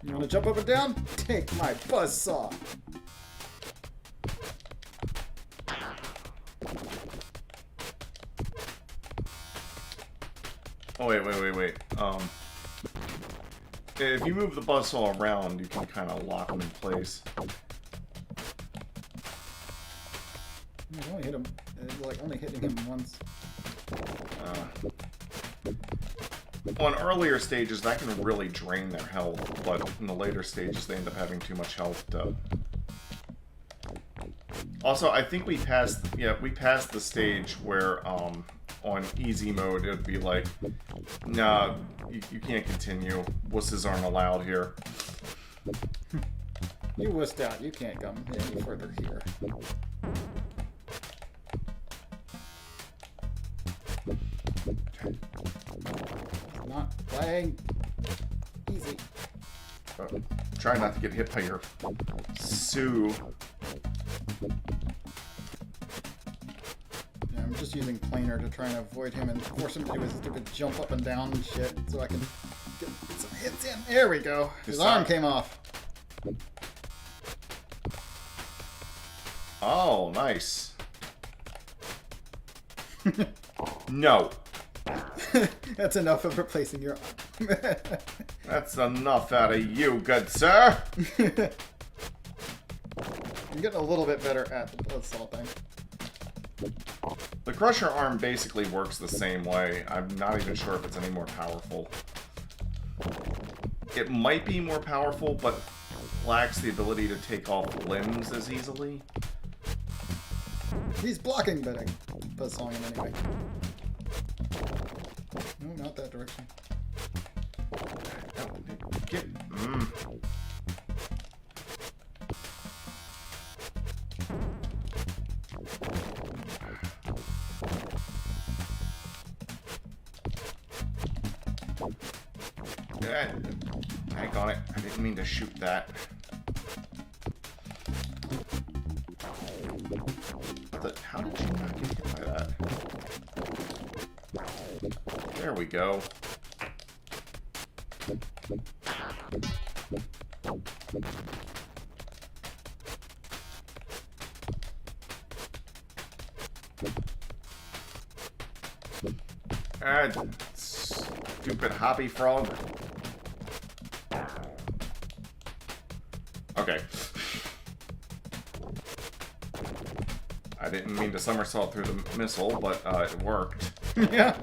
You want to jump up and down? Take my buzzsaw. Oh, wait. If you move the buzzsaw around, you can kind of lock them in place. I only hit him. Like, only hitting him once. On earlier stages, that can really drain their health, but in the later stages, they end up having too much health to... Also, I think we passed the stage where, on easy mode, it would be like, nah, you can't continue. Wusses aren't allowed here. You wussed out. You can't come any further here. Not playing easy. Try not to get hit by your Sue. Yeah, I'm just using planar to try and avoid him and force him to do his stupid jump up and down and shit so I can get some It's in. There we go. His arm came off. Oh, nice. No. That's enough of replacing your arm. That's enough out of you, good sir. I'm getting a little bit better at the blood salting. The Crusher arm basically works the same way. I'm not even sure if it's any more powerful. It might be more powerful, but lacks the ability to take off limbs as easily. He's blocking, but I buzzsawing him anyway. No, not that direction. Heck on it. I didn't mean to shoot that. How did you not get hit by that? There we go. Stupid hoppy frog. Okay. I didn't mean to somersault through the missile, but it worked. Yeah.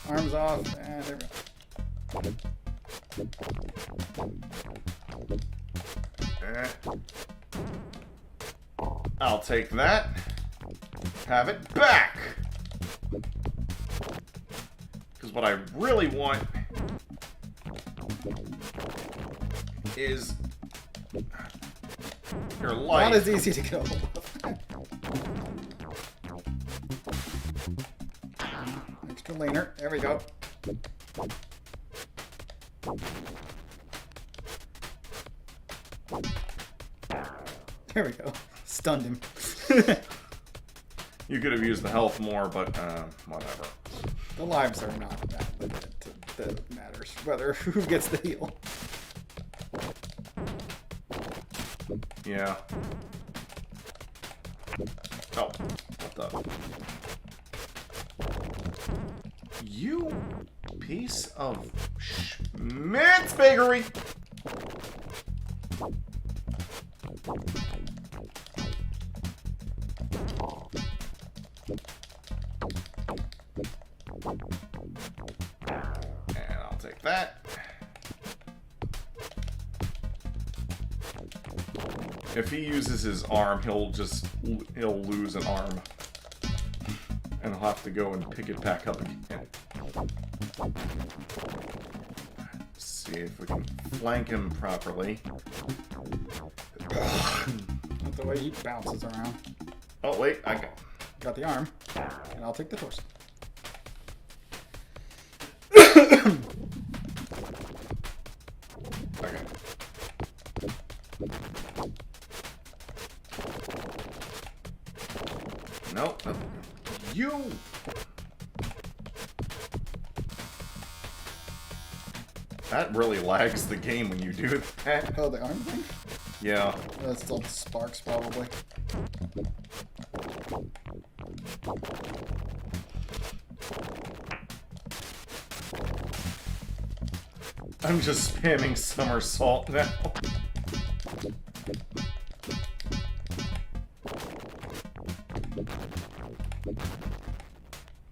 Arms off, and there we go. I'll take that. Have it back! Because what I really want is your life. Not as easy to get a hold of. Extra laner. There we go. There we go. Stunned him. You could have used the health more, but whatever. The lives are not that limited that matters. Whether who gets the heal. Yeah. Oh, what the? You piece of Schmidt's Bakery! And I'll take that. If he uses his arm, he'll lose an arm. And he'll have to go and pick it back up again. Let's see if we can flank him properly. That's the way he bounces around. Oh, wait, I got the arm. And I'll take the torso. Okay. Nope. You! That really lags the game when you do that. Oh, the arm thing? Yeah. That's still sparks, probably. I'm just spamming somersault now.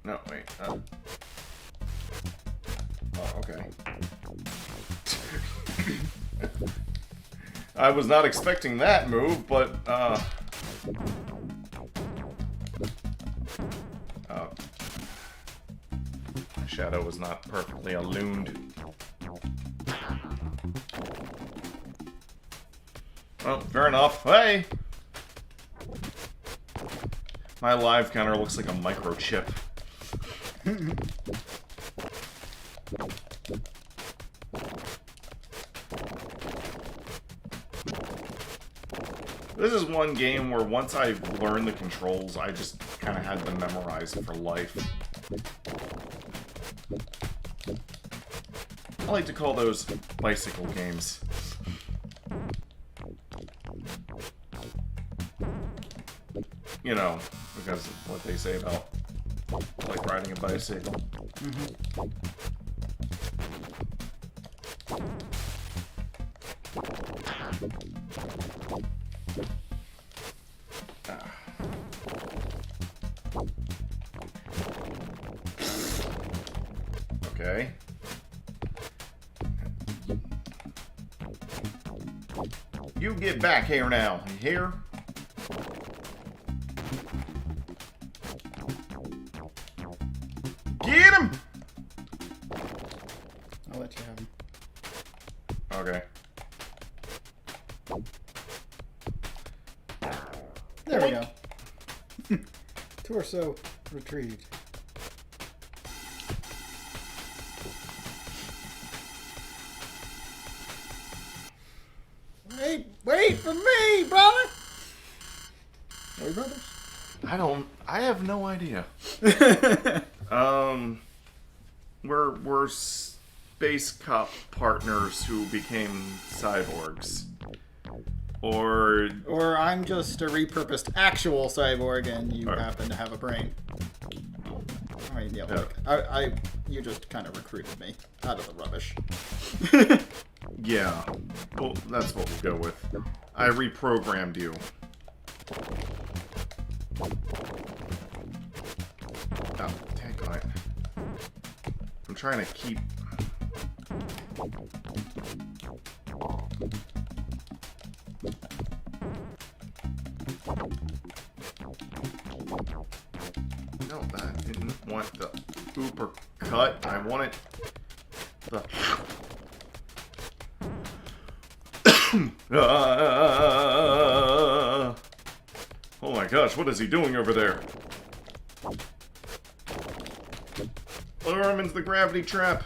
No, wait. Oh, okay. I was not expecting that move, but, Shadow was not perfectly illumined. Well, fair enough. Hey! My live counter looks like a microchip. This is one game where once I learned the controls, I just kind of had them memorized for life. I like to call those bicycle games. You know, because of what they say about, like, riding a bicycle. Mm-hmm. Okay. You get back here now. You hear? Get him! I'll let you have him. Okay. There we go. Torso retrieved. Wait for me, brother! Are we brothers? I have no idea. We're space cop partners who became cyborgs. Or I'm just a repurposed actual cyborg and you happen to have a brain. I mean, yeah, like, you just kind of recruited me out of the rubbish. yeah. Well, that's what we'll go with. I reprogrammed you. Oh, dang on it. I'm trying to keep... No, I didn't want the ooper cut. I wanted the... Oh my gosh, what is he doing over there? Lure him into the gravity trap.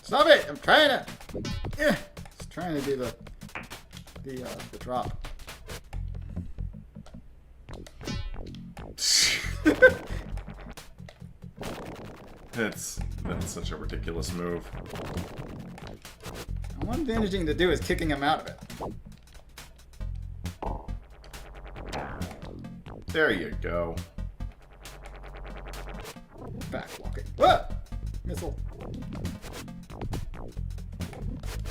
Stop it! I'm trying to... Yeah, just trying to do the drop. That's such a ridiculous move. One damaging to do is kicking him out of it. There you go. Back walking. What? Missile.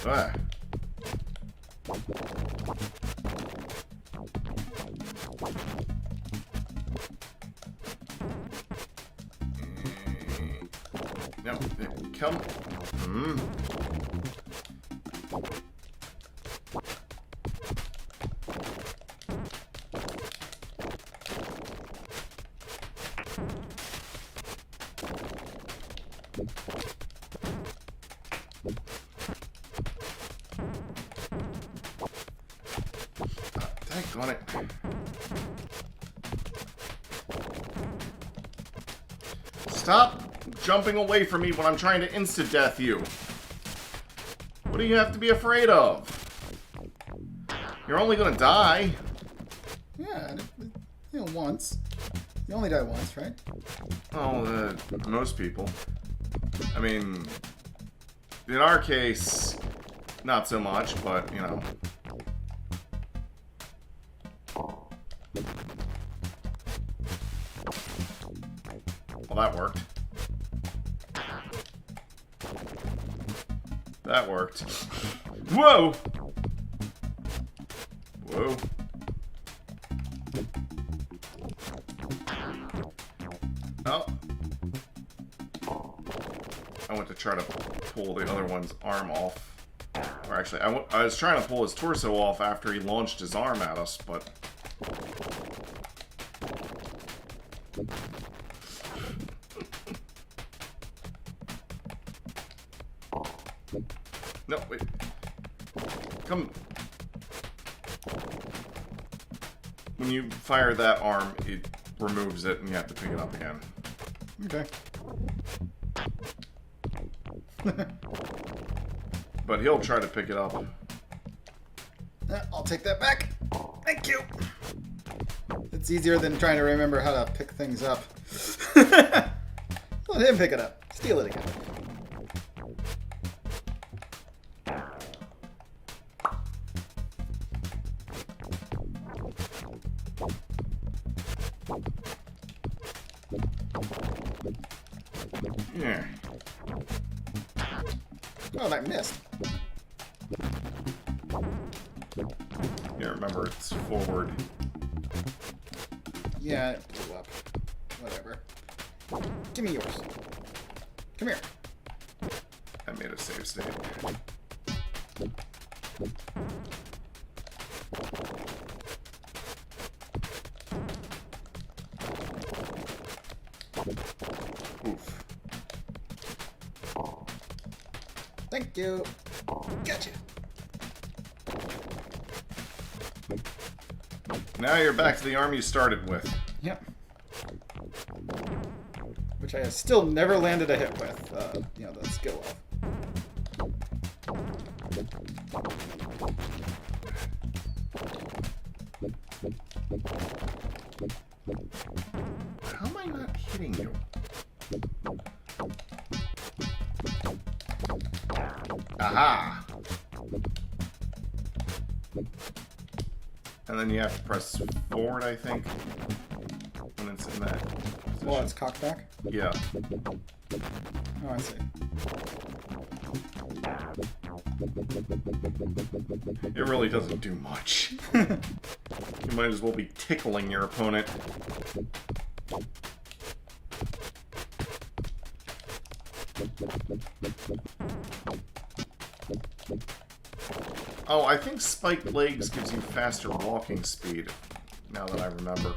Ah. No, come. Dang on it. Stop jumping away from me when I'm trying to insta-death you. What do you have to be afraid of? You're only gonna die. Yeah, once. You only die once, right? Oh, most people. I mean, in our case, not so much, but, you know. Well, that worked. That worked. Whoa! Whoa. Oh. I went to try to pull the other one's arm off. Or actually, I was trying to pull his torso off after he launched his arm at us, but... No, wait. Come. When you fire that arm, it removes it and you have to pick it up again. Okay. But he'll try to pick it up. I'll take that back. Thank you. It's easier than trying to remember how to pick things up. Let him pick it up. Steal it again. Yeah. Oh, that missed. Yeah, remember, it's forward. Yeah, it blew up. Whatever. Give me yours. Come here. I made a save state. Oof. Thank you. Gotcha. Now you're back to the arm you started with. Yep. Which I have still never landed a hit with, you know, the skill of. How am I not hitting you? Aha! And then you have to press forward, I think, when it's in that position. Well, it's cocked back? Yeah. Oh, I see. It really doesn't do much. You might as well be tickling your opponent. Oh, I think spiked legs gives you faster walking speed, now that I remember.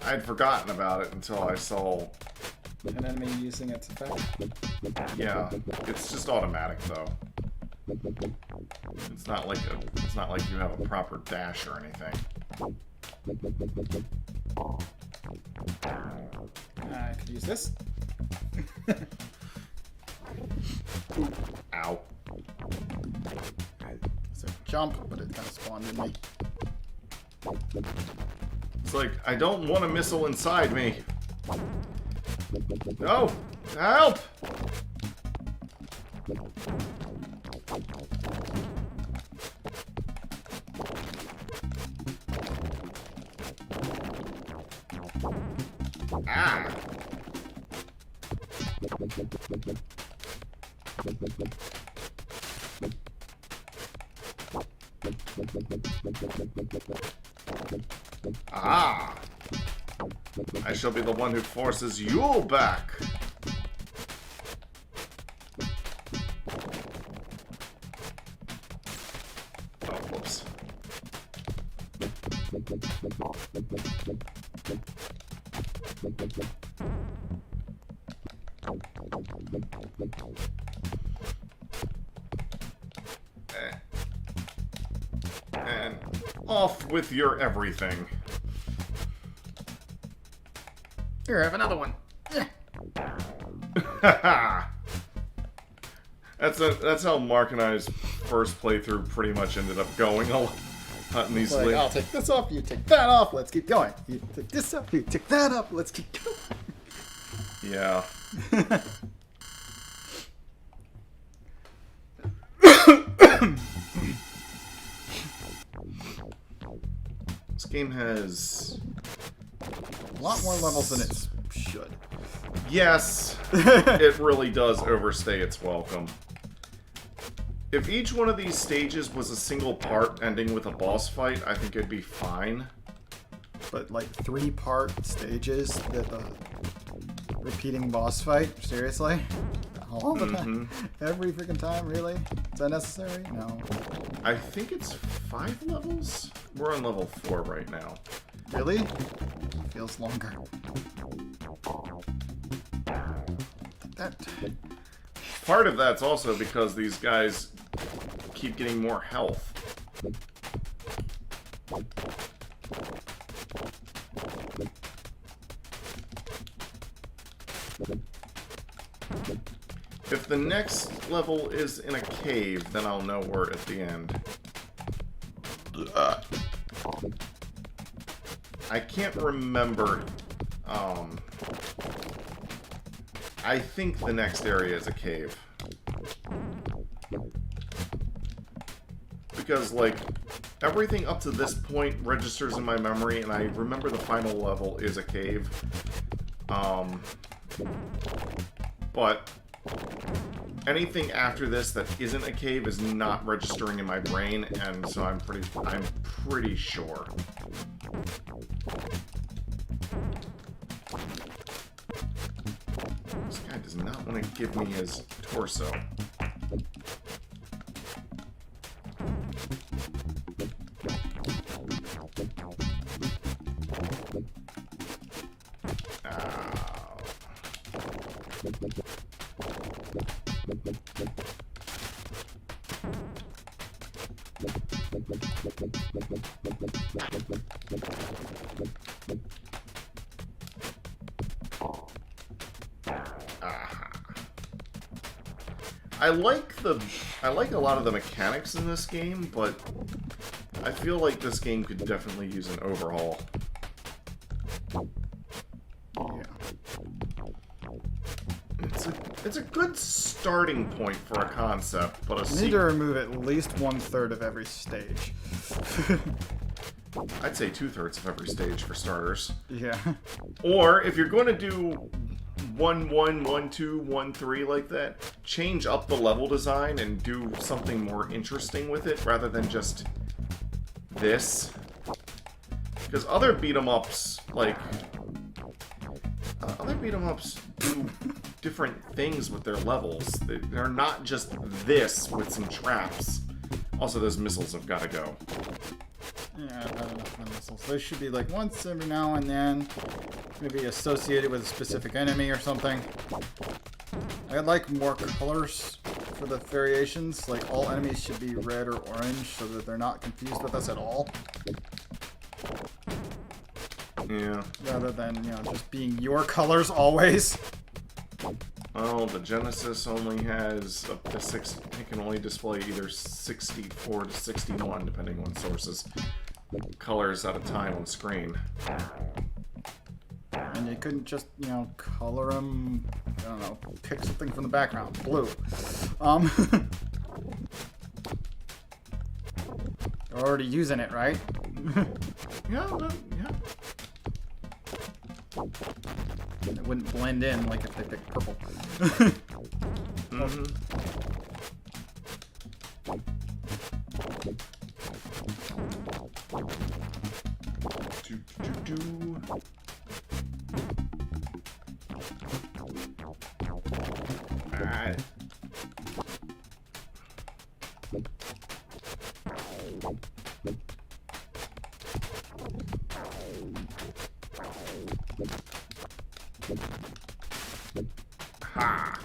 I'd forgotten about it until I saw... An enemy using its effect? Yeah, it's just automatic though. It's not like you have a proper dash or anything. I could use this. Ow. So jump, but it kind of spawned in me. It's like, I don't want a missile inside me. No! Help! Ah! Ah! I shall be the one who forces you back. Oh, whoops. And off with your everything. Here, have another one. That's how Mark and I's first playthrough pretty much ended up going. Hunting these. Like, I'll take this off, you take that off, let's keep going. You take this off, you take that up, let's keep going. Yeah. This game has A lot more levels than it should. Yes, it really does overstay its welcome. If each one of these stages was a single part ending with a boss fight, I think it'd be fine. But like 3-part stages that the repeating boss fight? Seriously? All the time? Every freaking time? Really? Is that necessary? No. I think it's 5 levels? We're on level 4 right now. Really? Feels longer. That... Part of that's also because these guys keep getting more health. If the next level is in a cave, then I'll know we're at the end. I can't remember. I think the next area is a cave. Because, like, everything up to this point registers in my memory, and I remember the final level is a cave. But anything after this that isn't a cave is not registering in my brain, and so I'm pretty sure. This guy does not want to give me his torso. I like a lot of the mechanics in this game, but I feel like this game could definitely use an overhaul. Yeah. It's a good starting point for a concept, but You need to remove at least 1/3 of every stage. I'd say 2/3 of every stage for starters. Yeah. Or if you're going to do 1-1, 1-2, 1-3 like that, change up the level design and do something more interesting with it rather than just this. Because other beat-em-ups, like, do different things with their levels. They're not just this with some traps. Also, those missiles have got to go. Yeah, I've had enough of missiles. They should be like once every now and then. Maybe associated with a specific enemy or something. I'd like more colors for the variations. Like all enemies should be red or orange so that they're not confused with us at all. Yeah. Rather than, you know, just being your colors always. Well, the Genesis only has up to 6. It can only display either 64 to 61, depending on sources, colors at a time on screen. And you couldn't just, you know, color them, I don't know, pick something from the background. Blue. You're already using it, right? Yeah, yeah. It wouldn't blend in like if they picked purple. Mm-hmm. Alright. Ha!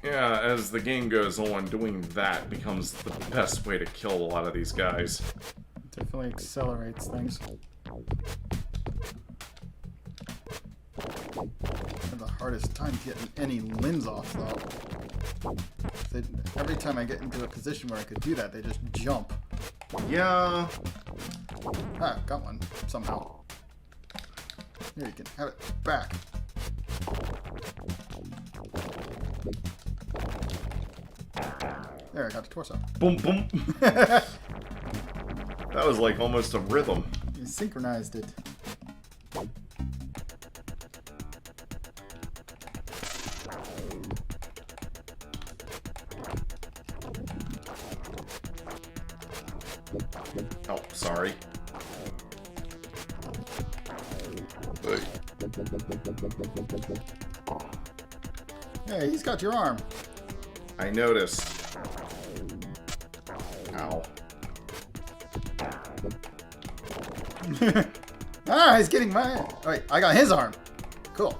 Yeah, as the game goes on, doing that becomes the best way to kill a lot of these guys. Definitely accelerates things. I have the hardest time getting any limbs off, though. Every time I get into a position where I could do that, they just jump. Yeah. Ah, got one, somehow. Here, you can have it back. There, I got the torso. Boom, boom. That was like almost a rhythm. You synchronized it. Oh, sorry. Hey, he's got your arm. I noticed. Ow. Ah, he's getting my... Oh, wait, I got his arm. Cool.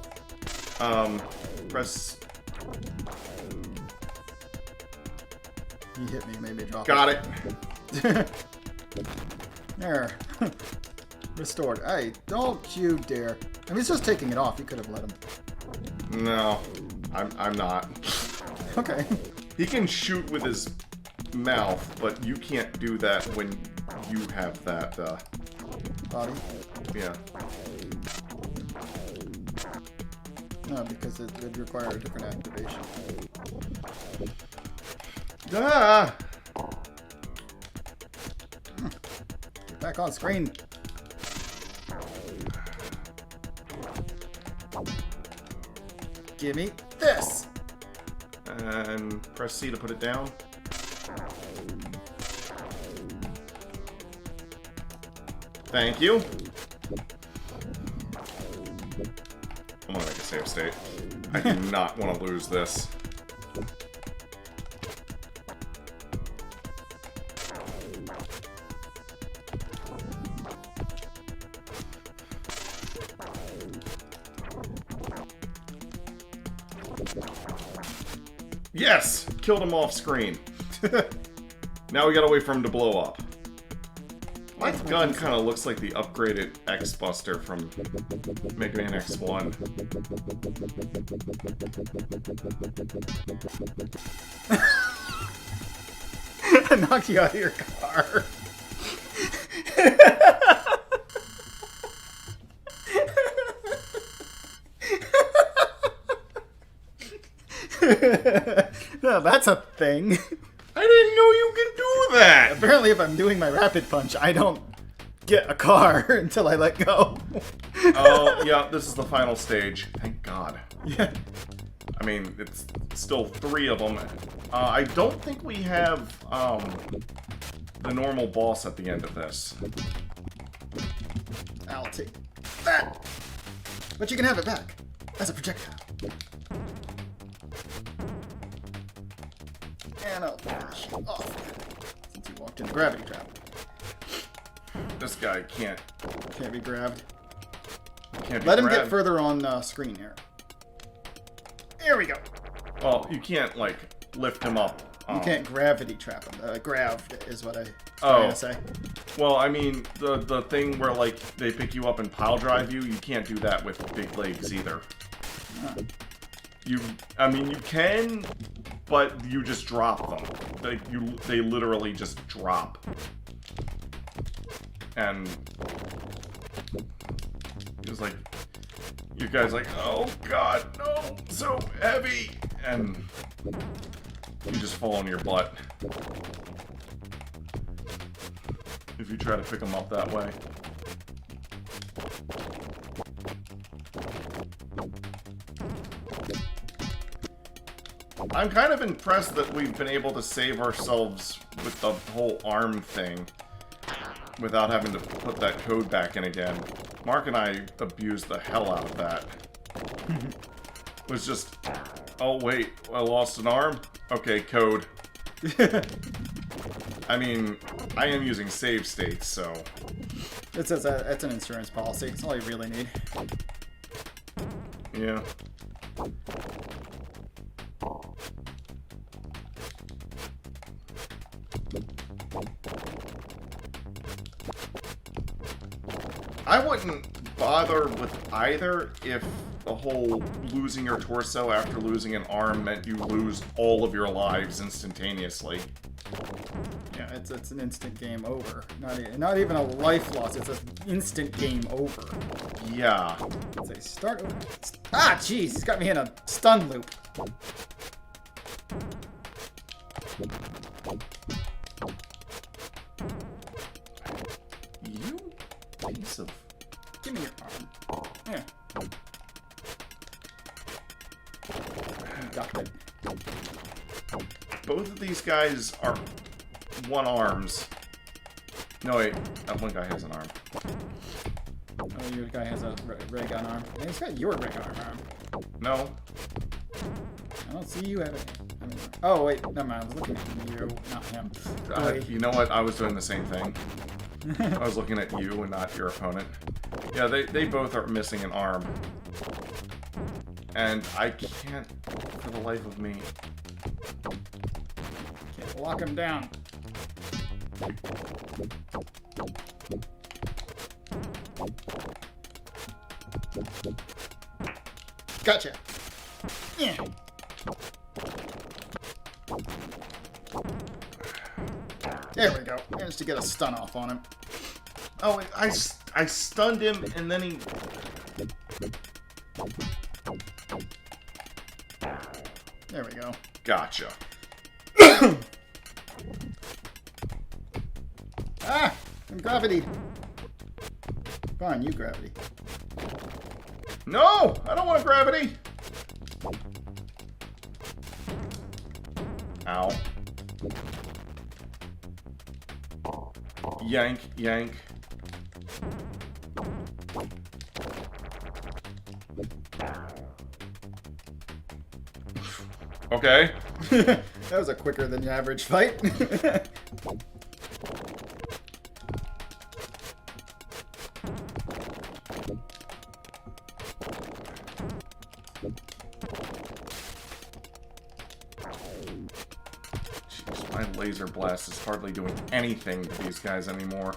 Press... he hit me, made me drop Got it. There. Restored. Hey, don't you dare. I mean, he's just taking it off. You could have let him. No, I'm not. Okay. He can shoot with his mouth, but you can't do that when you have that, Body? yeah. No, because it would require a different activation. Ah! Get back on screen. Give me this. And press C to put it down. Thank you. I'm gonna make a save state. I do not want to lose this. Yes! Killed him off screen. Now we gotta wait for him to blow up. My gun kind of looks like the upgraded X-Buster from Mega Man X1. Knock you out of your car. No, that's a thing. I didn't know you could do that! Apparently, if I'm doing my rapid punch, I don't get a car until I let go. Oh, yeah, this is the final stage. Thank God. Yeah. I mean, it's still 3 of them. I don't think we have, the normal boss at the end of this. I'll take that. But you can have it back as a projectile. And I'll finish it off since you walked in the gravity trap. This guy can't Can't be grabbed. be Let him grabbed. get further on screen here. There we go. Well, you can't, like, lift him up. You can't gravity trap him. Grav is what I was trying to say. Well, I mean, the thing where, like, they pick you up and pile drive you, you can't do that with big legs either. I mean, you can, but you just drop them. They literally just drop. And it was like, you guys like, oh God, no, so heavy, and you just fall on your butt if you try to pick them up that way. I'm kind of impressed that we've been able to save ourselves with the whole arm thing without having to put that code back in again. Mark and I abused the hell out of that. It was just, oh wait, I lost an arm? Okay, code. I mean, I am using save states, so... It's an insurance policy. It's all you really need. Yeah. I wouldn't bother with either if the whole losing your torso after losing an arm meant you lose all of your lives instantaneously. Yeah, it's an instant game over. Not even a life loss. It's an instant game over. Yeah. Say start over. Ah, jeez, it's got me in a stun loop. You piece of... Give me your arm. Yeah. Ducked it. Both of these guys are one arms. No, wait. That one guy has an arm. Oh, your guy has a ray gun arm. Yeah, he's got your ray gun arm. No. I don't see you having it. Oh, wait. Never mind. I was looking at you, not him. You know what? I was doing the same thing. I was looking at you and not your opponent. Yeah, they both are missing an arm. And I can't, for the life of me... Can't Lock him down. Gotcha. Yeah. There we go. Managed to get a stun off on him. Oh, I stunned him, and then he... There we go. Gotcha. Ah! I'm gravity. Fine, you gravity. No! I don't want gravity! Ow. Yank, yank. Okay. That was a quicker than the average fight. Jeez, my laser blast is hardly doing anything to these guys anymore.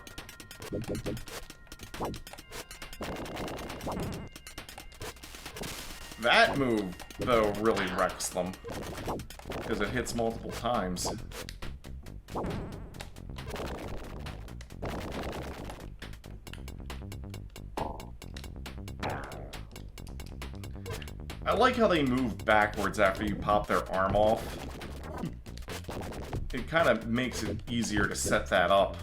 That move, though, really wrecks them. Because it hits multiple times. I like how they move backwards after you pop their arm off. It kind of makes it easier to set that up.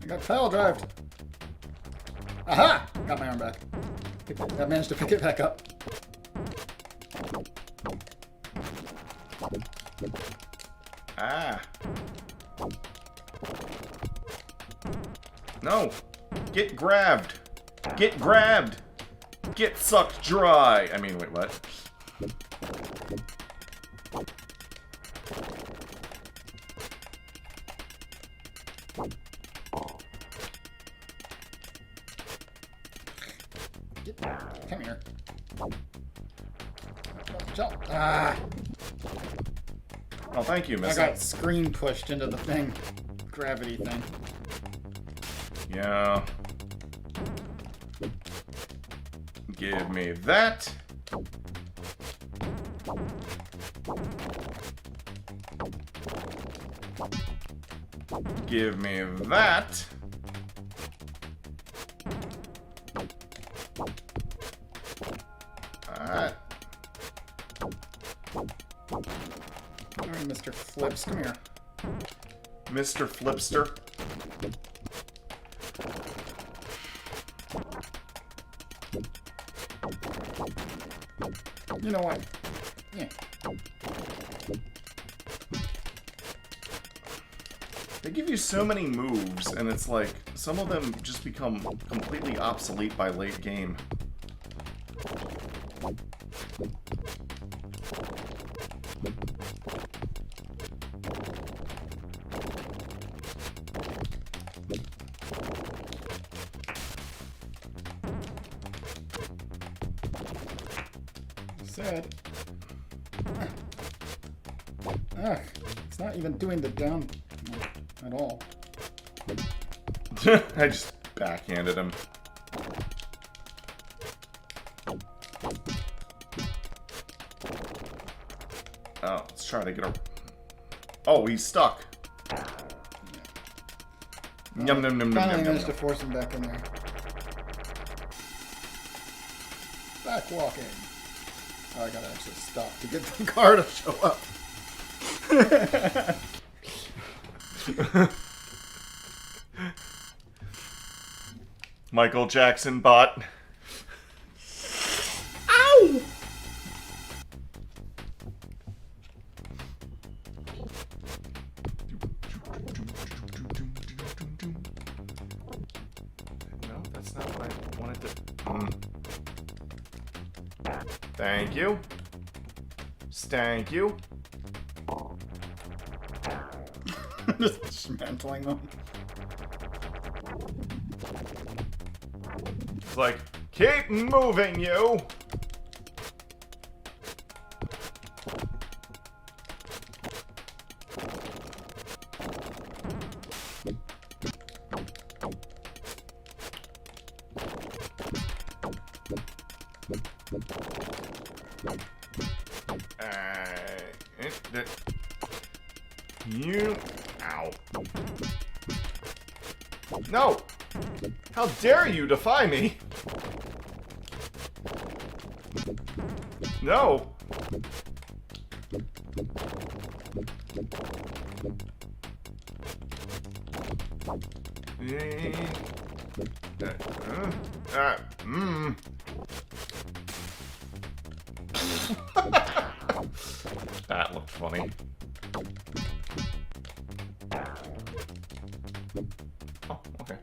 I got pile drived. Aha! Got my arm back. I managed to pick it back up. Ah. No. Get grabbed. Get grabbed. Get sucked dry. I mean, wait, what? Come here. Jump. Ah! Oh, thank you, I Miss. got screen pushed into the thing. Gravity thing. Yeah. Give me that. Give me that. Alright. Alright, Mr. Flips, come here. Mr. Flipster. You know what? Yeah. They give you so many moves, and it's like, some of them just become completely obsolete by late game. Sad. Ugh, it's not even doing the down at all. I just backhanded him. Oh, let's try to get a... Oh, he's stuck. Yum, num, num, num, Finally num, managed num. to force him back in there. Back walking. Oh, I gotta actually stop to get the car to show up. Michael Jackson bot. Ow! No, that's not what I wanted to... Thank you. Stank you. Just dismantling them. It's like, keep moving, you! You... Ow. No! How dare you defy me? No! That looked funny. Oh, okay.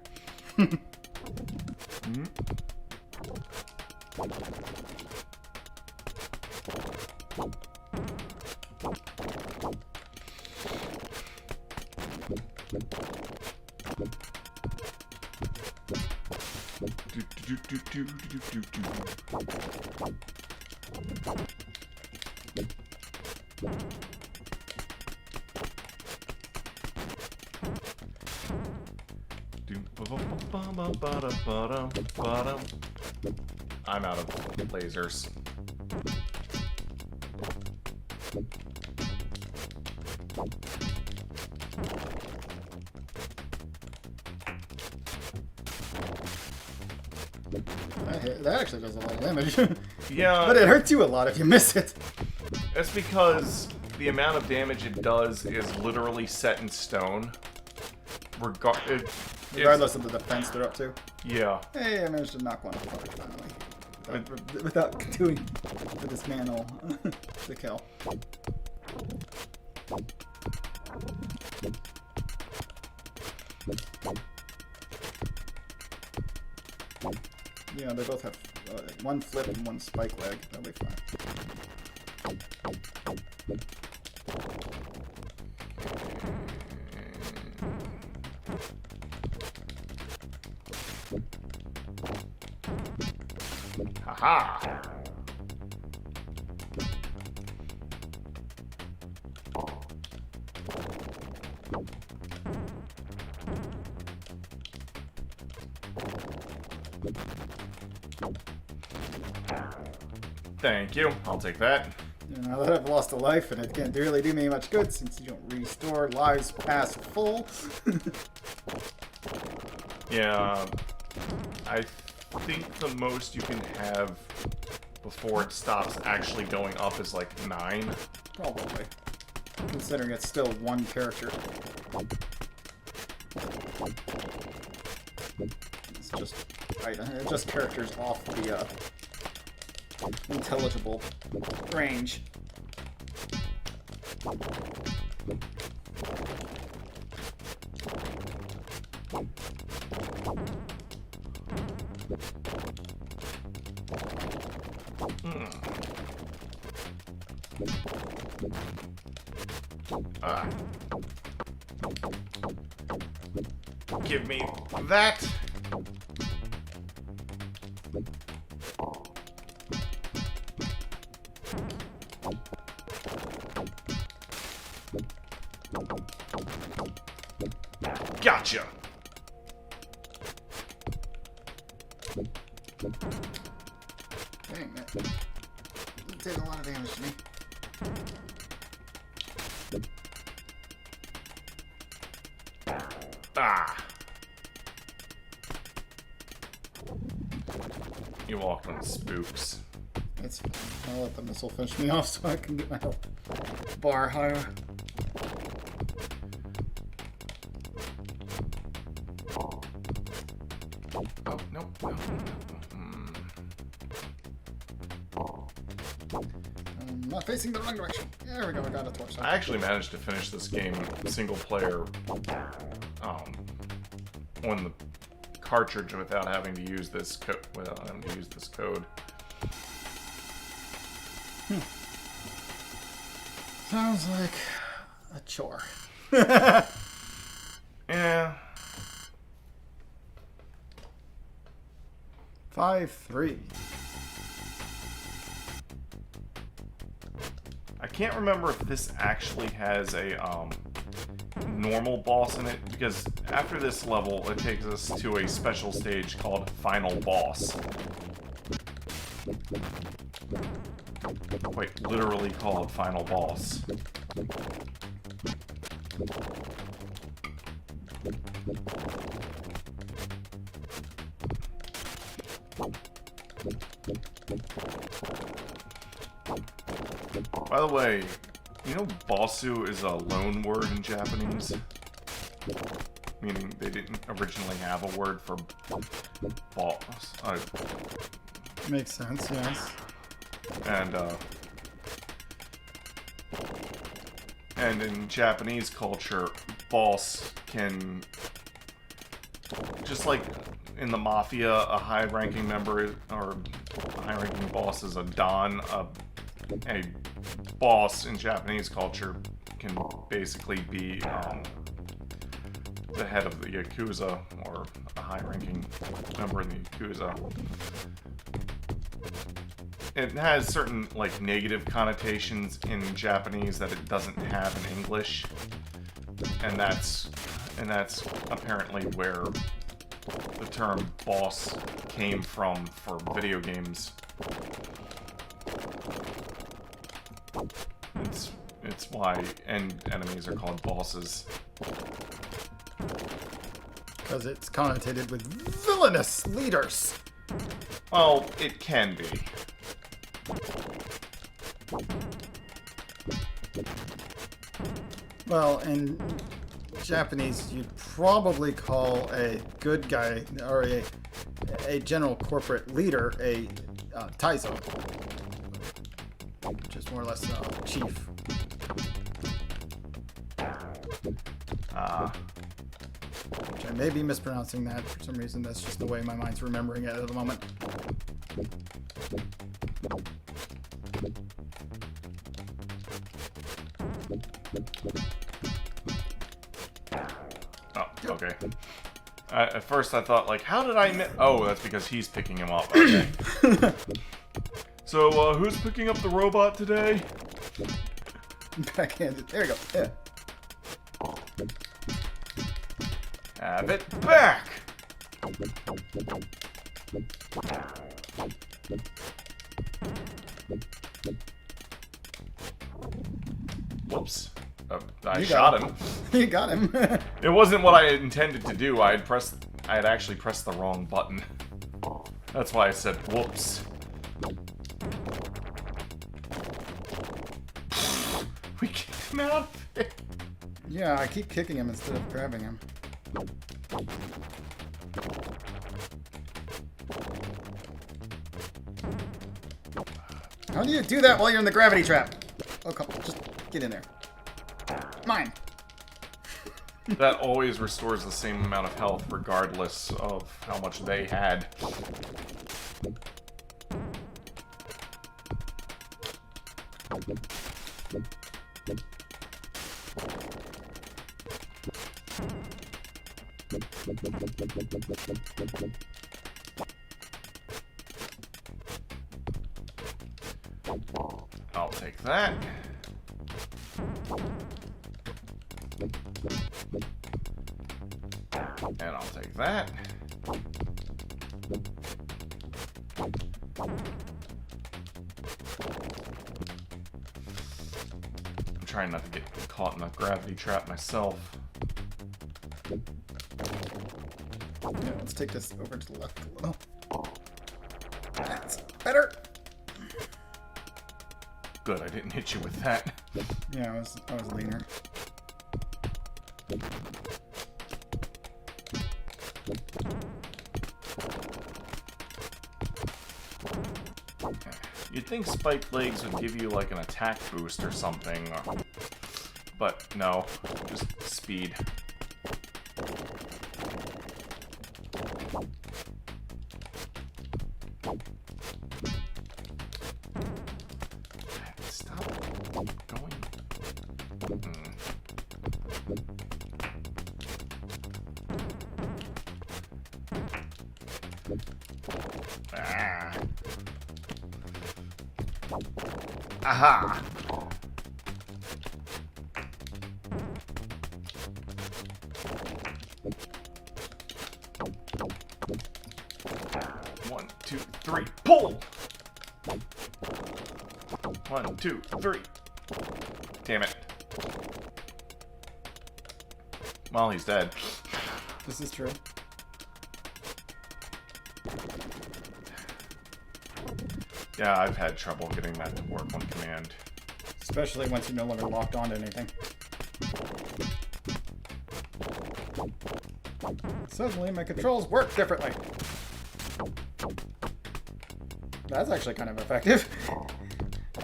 I'm out of lasers. That actually does a lot of damage. Yeah. But it hurts you a lot if you miss it. That's because the amount of damage it does is literally set in stone. Regardless of the defense they're up to. Yeah. Hey, I managed to knock one apart finally. Without doing the dismantle the kill. Yeah, they both have one flip and one spike leg. That'll be fine. Haha! Thank you. I'll take that. Now that I've lost a life, and it can't really do me much good since you don't restore lives past full. Yeah, I think the most you can have before it stops actually going up is like 9. Probably. Considering it's still one character. It's just characters off the intelligible range. Give me that. Gotcha. Dang, that did a lot of damage to me. Ah. You walked on spooks. It's fine. I'll let the missile finish me off so I can get my health bar higher. Oh, no. I'm not facing the wrong direction. There we go, I got a torch. I actually managed to finish this game single player on the cartridge without having to use this code. Sounds like a chore. Yeah. 5-3. I can't remember if this actually has a normal boss in it, because after this level it takes us to a special stage called Final Boss. Wait, literally called Final Boss. By the way, you know Bosu is a loan word in Japanese? Meaning they didn't originally have a word for boss. Makes sense, yes. And in Japanese culture, boss can, just like in the mafia, a high-ranking member or a high-ranking boss is a don. A boss in Japanese culture can basically be the head of the Yakuza or a high-ranking member in the Yakuza. It has certain like negative connotations in Japanese that it doesn't have in English, and that's apparently where the term boss came from for video games. It's why enemies are called bosses. Because it's connotated with villainous leaders. Well, it can be. Well, in Japanese, you'd probably call a good guy or a general corporate leader a Taizo, which is more or less chief. Which I may be mispronouncing that for some reason. That's just the way my mind's remembering it at the moment. Oh, okay. At first I thought, like, how did I miss... Oh, that's because he's picking him up. Okay. So, who's picking up the robot today? Backhanded. There you go. Yeah. Have it back! Whoops. I shot him. You got him. It wasn't what I intended to do. I had actually pressed the wrong button. That's why I said whoops. We kicked him out of it. Yeah, I keep kicking him instead of grabbing him. How do you do that while you're in the gravity trap? Oh, come on. Just get in there. Mine. That always restores the same amount of health regardless of how much they had. I'll take that. And I'll take that. I'm trying not to get caught in a gravity trap myself. Yeah, let's take this over to the left a little. That's better. Good, I didn't hit you with that. Yeah, I was leaner. You'd think spiked legs would give you like an attack boost or something, but no, just speed. Stop going. Ah. Aha! One, two, three, pull! 1, 2, 3. Damn it. Well, he's dead. This is true. Yeah, I've had trouble getting that to work on command. Especially once you're no longer locked onto anything. Suddenly my controls work differently. That's actually kind of effective.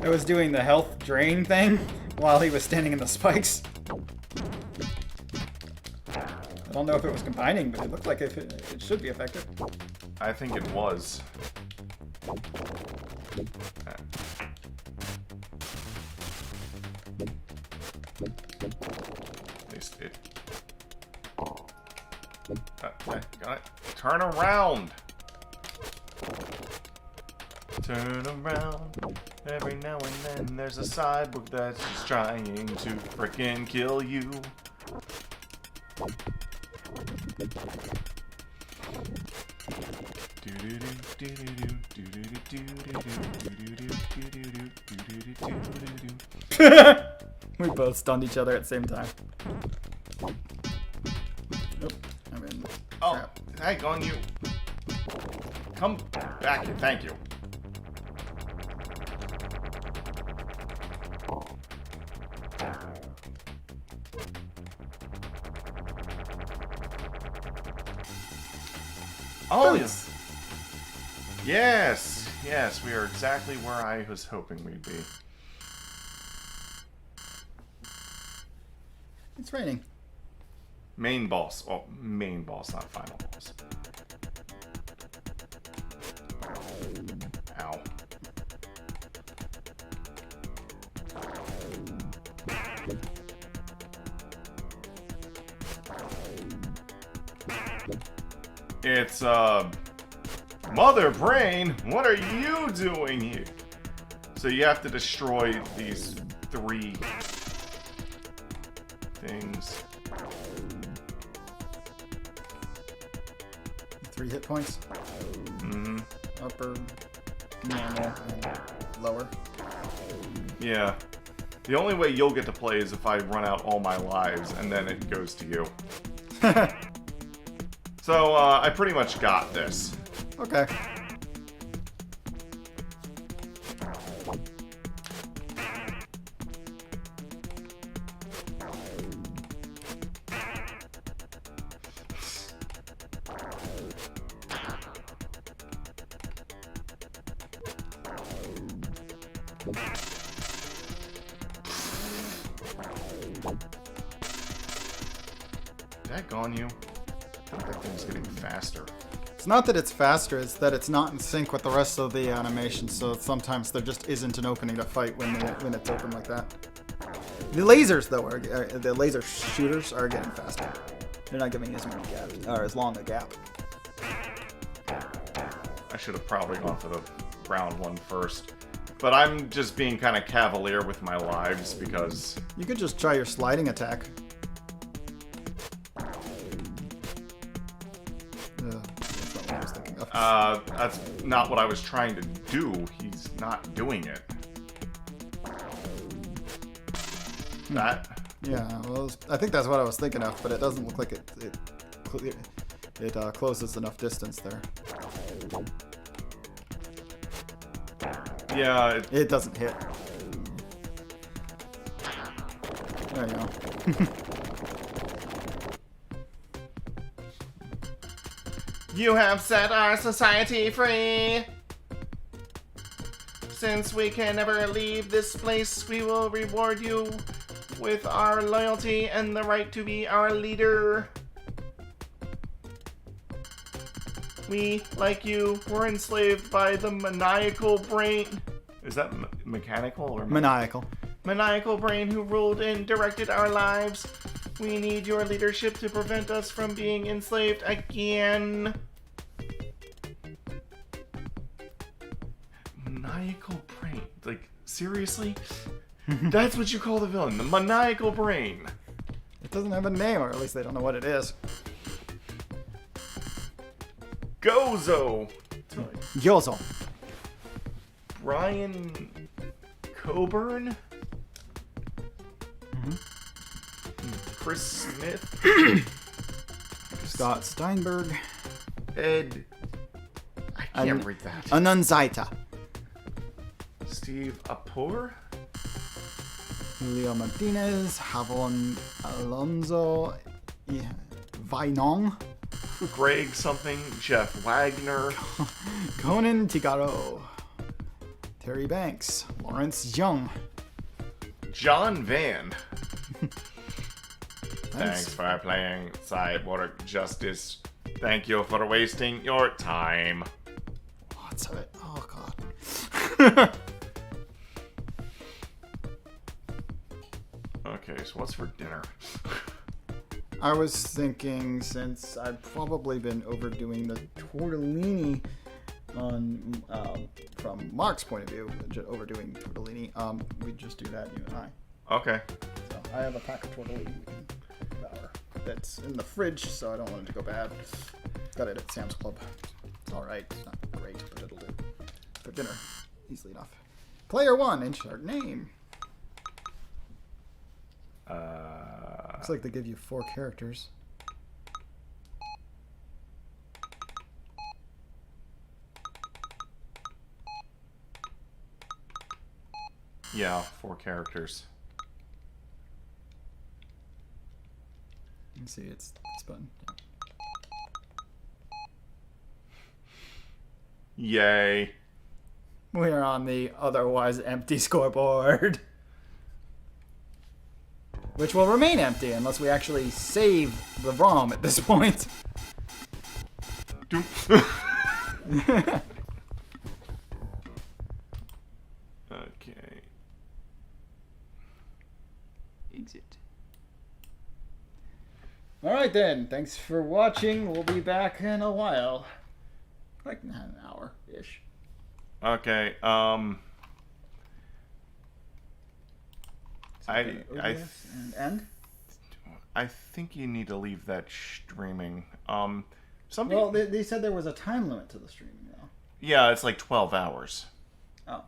I was doing the health drain thing while he was standing in the spikes. I don't know if it was combining, but it looked like it should be effective. I think it was. At least it. Got it. Turn around! Turn around. Every now and then there's a cyborg that's just trying to frickin' kill you. We both stunned each other at the same time. Nope, I'm in. Oh, Crap. hang on you. Come back here, thank you. Oh, Yes. yes, we are exactly where I was hoping we'd be. It's raining. Main boss. Oh, main boss, not final boss. Ow. It's, Mother Brain, what are you doing here? So you have to destroy these 3 things. 3 hit points. Mm-hmm. Upper, normal, and lower. Yeah. The only way you'll get to play is if I run out all my lives, and then it goes to you. So, I pretty much got this. Okay. Daggone you. I think that thing's getting faster. It's not that it's faster, it's that it's not in sync with the rest of the animation, so sometimes there just isn't an opening to fight when it's open like that. The lasers, though, the laser shooters are getting faster. They're not giving you as many gaps, or as long a gap. I should have probably gone for the round one first. But I'm just being kind of cavalier with my lives because... You could just try your sliding attack. That's not what I was thinking of. That's not what I was trying to do. He's not doing it. That? Yeah, well, I think that's what I was thinking of, but it doesn't look like it closes enough distance there. Yeah, It doesn't hit. There you go. You have set our society free. Since we can never leave this place, we will reward you with our loyalty and the right to be our leader. We, like you, were enslaved by the maniacal brain. Is that mechanical or Maniacal. maniacal brain who ruled and directed our lives? We need your leadership to prevent us from being enslaved again. Maniacal brain? Like, seriously? That's what you call the villain, the maniacal brain. It doesn't have a name, or at least they don't know what it is. Gozo! Yozo. Brian Coburn? Chris Smith. Scott Steinberg. Ed. I can't read that. Anunzaita. Steve Apor. Julio Martinez. Javon Alonso. Vainong. Greg something. Jeff Wagner. Conan Tigaro. Terry Banks. Lawrence Young. John Van. Thanks for playing Cyborg Justice. Thank you for wasting your time. Lots of it. Oh, God. Okay, so what's for dinner? I was thinking, since I've probably been overdoing the tortellini on from Mark's point of view, overdoing tortellini, we'd just do that, you and I. Okay. So I have a pack of tortellini we can devour. That's in the fridge, so I don't want it to go bad. Got it at Sam's Club. It's alright. It's not great, but it'll do. For dinner. Easily enough. Player 1, insert name. Looks like they give you 4 characters. Yeah, 4 characters. Let's see, it's this button. Yay. We are on the otherwise empty scoreboard. Which will remain empty unless we actually save the ROM at this point. Okay. Exit. Alright then, thanks for watching. We'll be back in a while. Like an hour-ish. Okay, I think you need to leave that streaming. Some Well, they said there was a time limit to the streaming, though. Yeah, it's like 12 hours. Oh.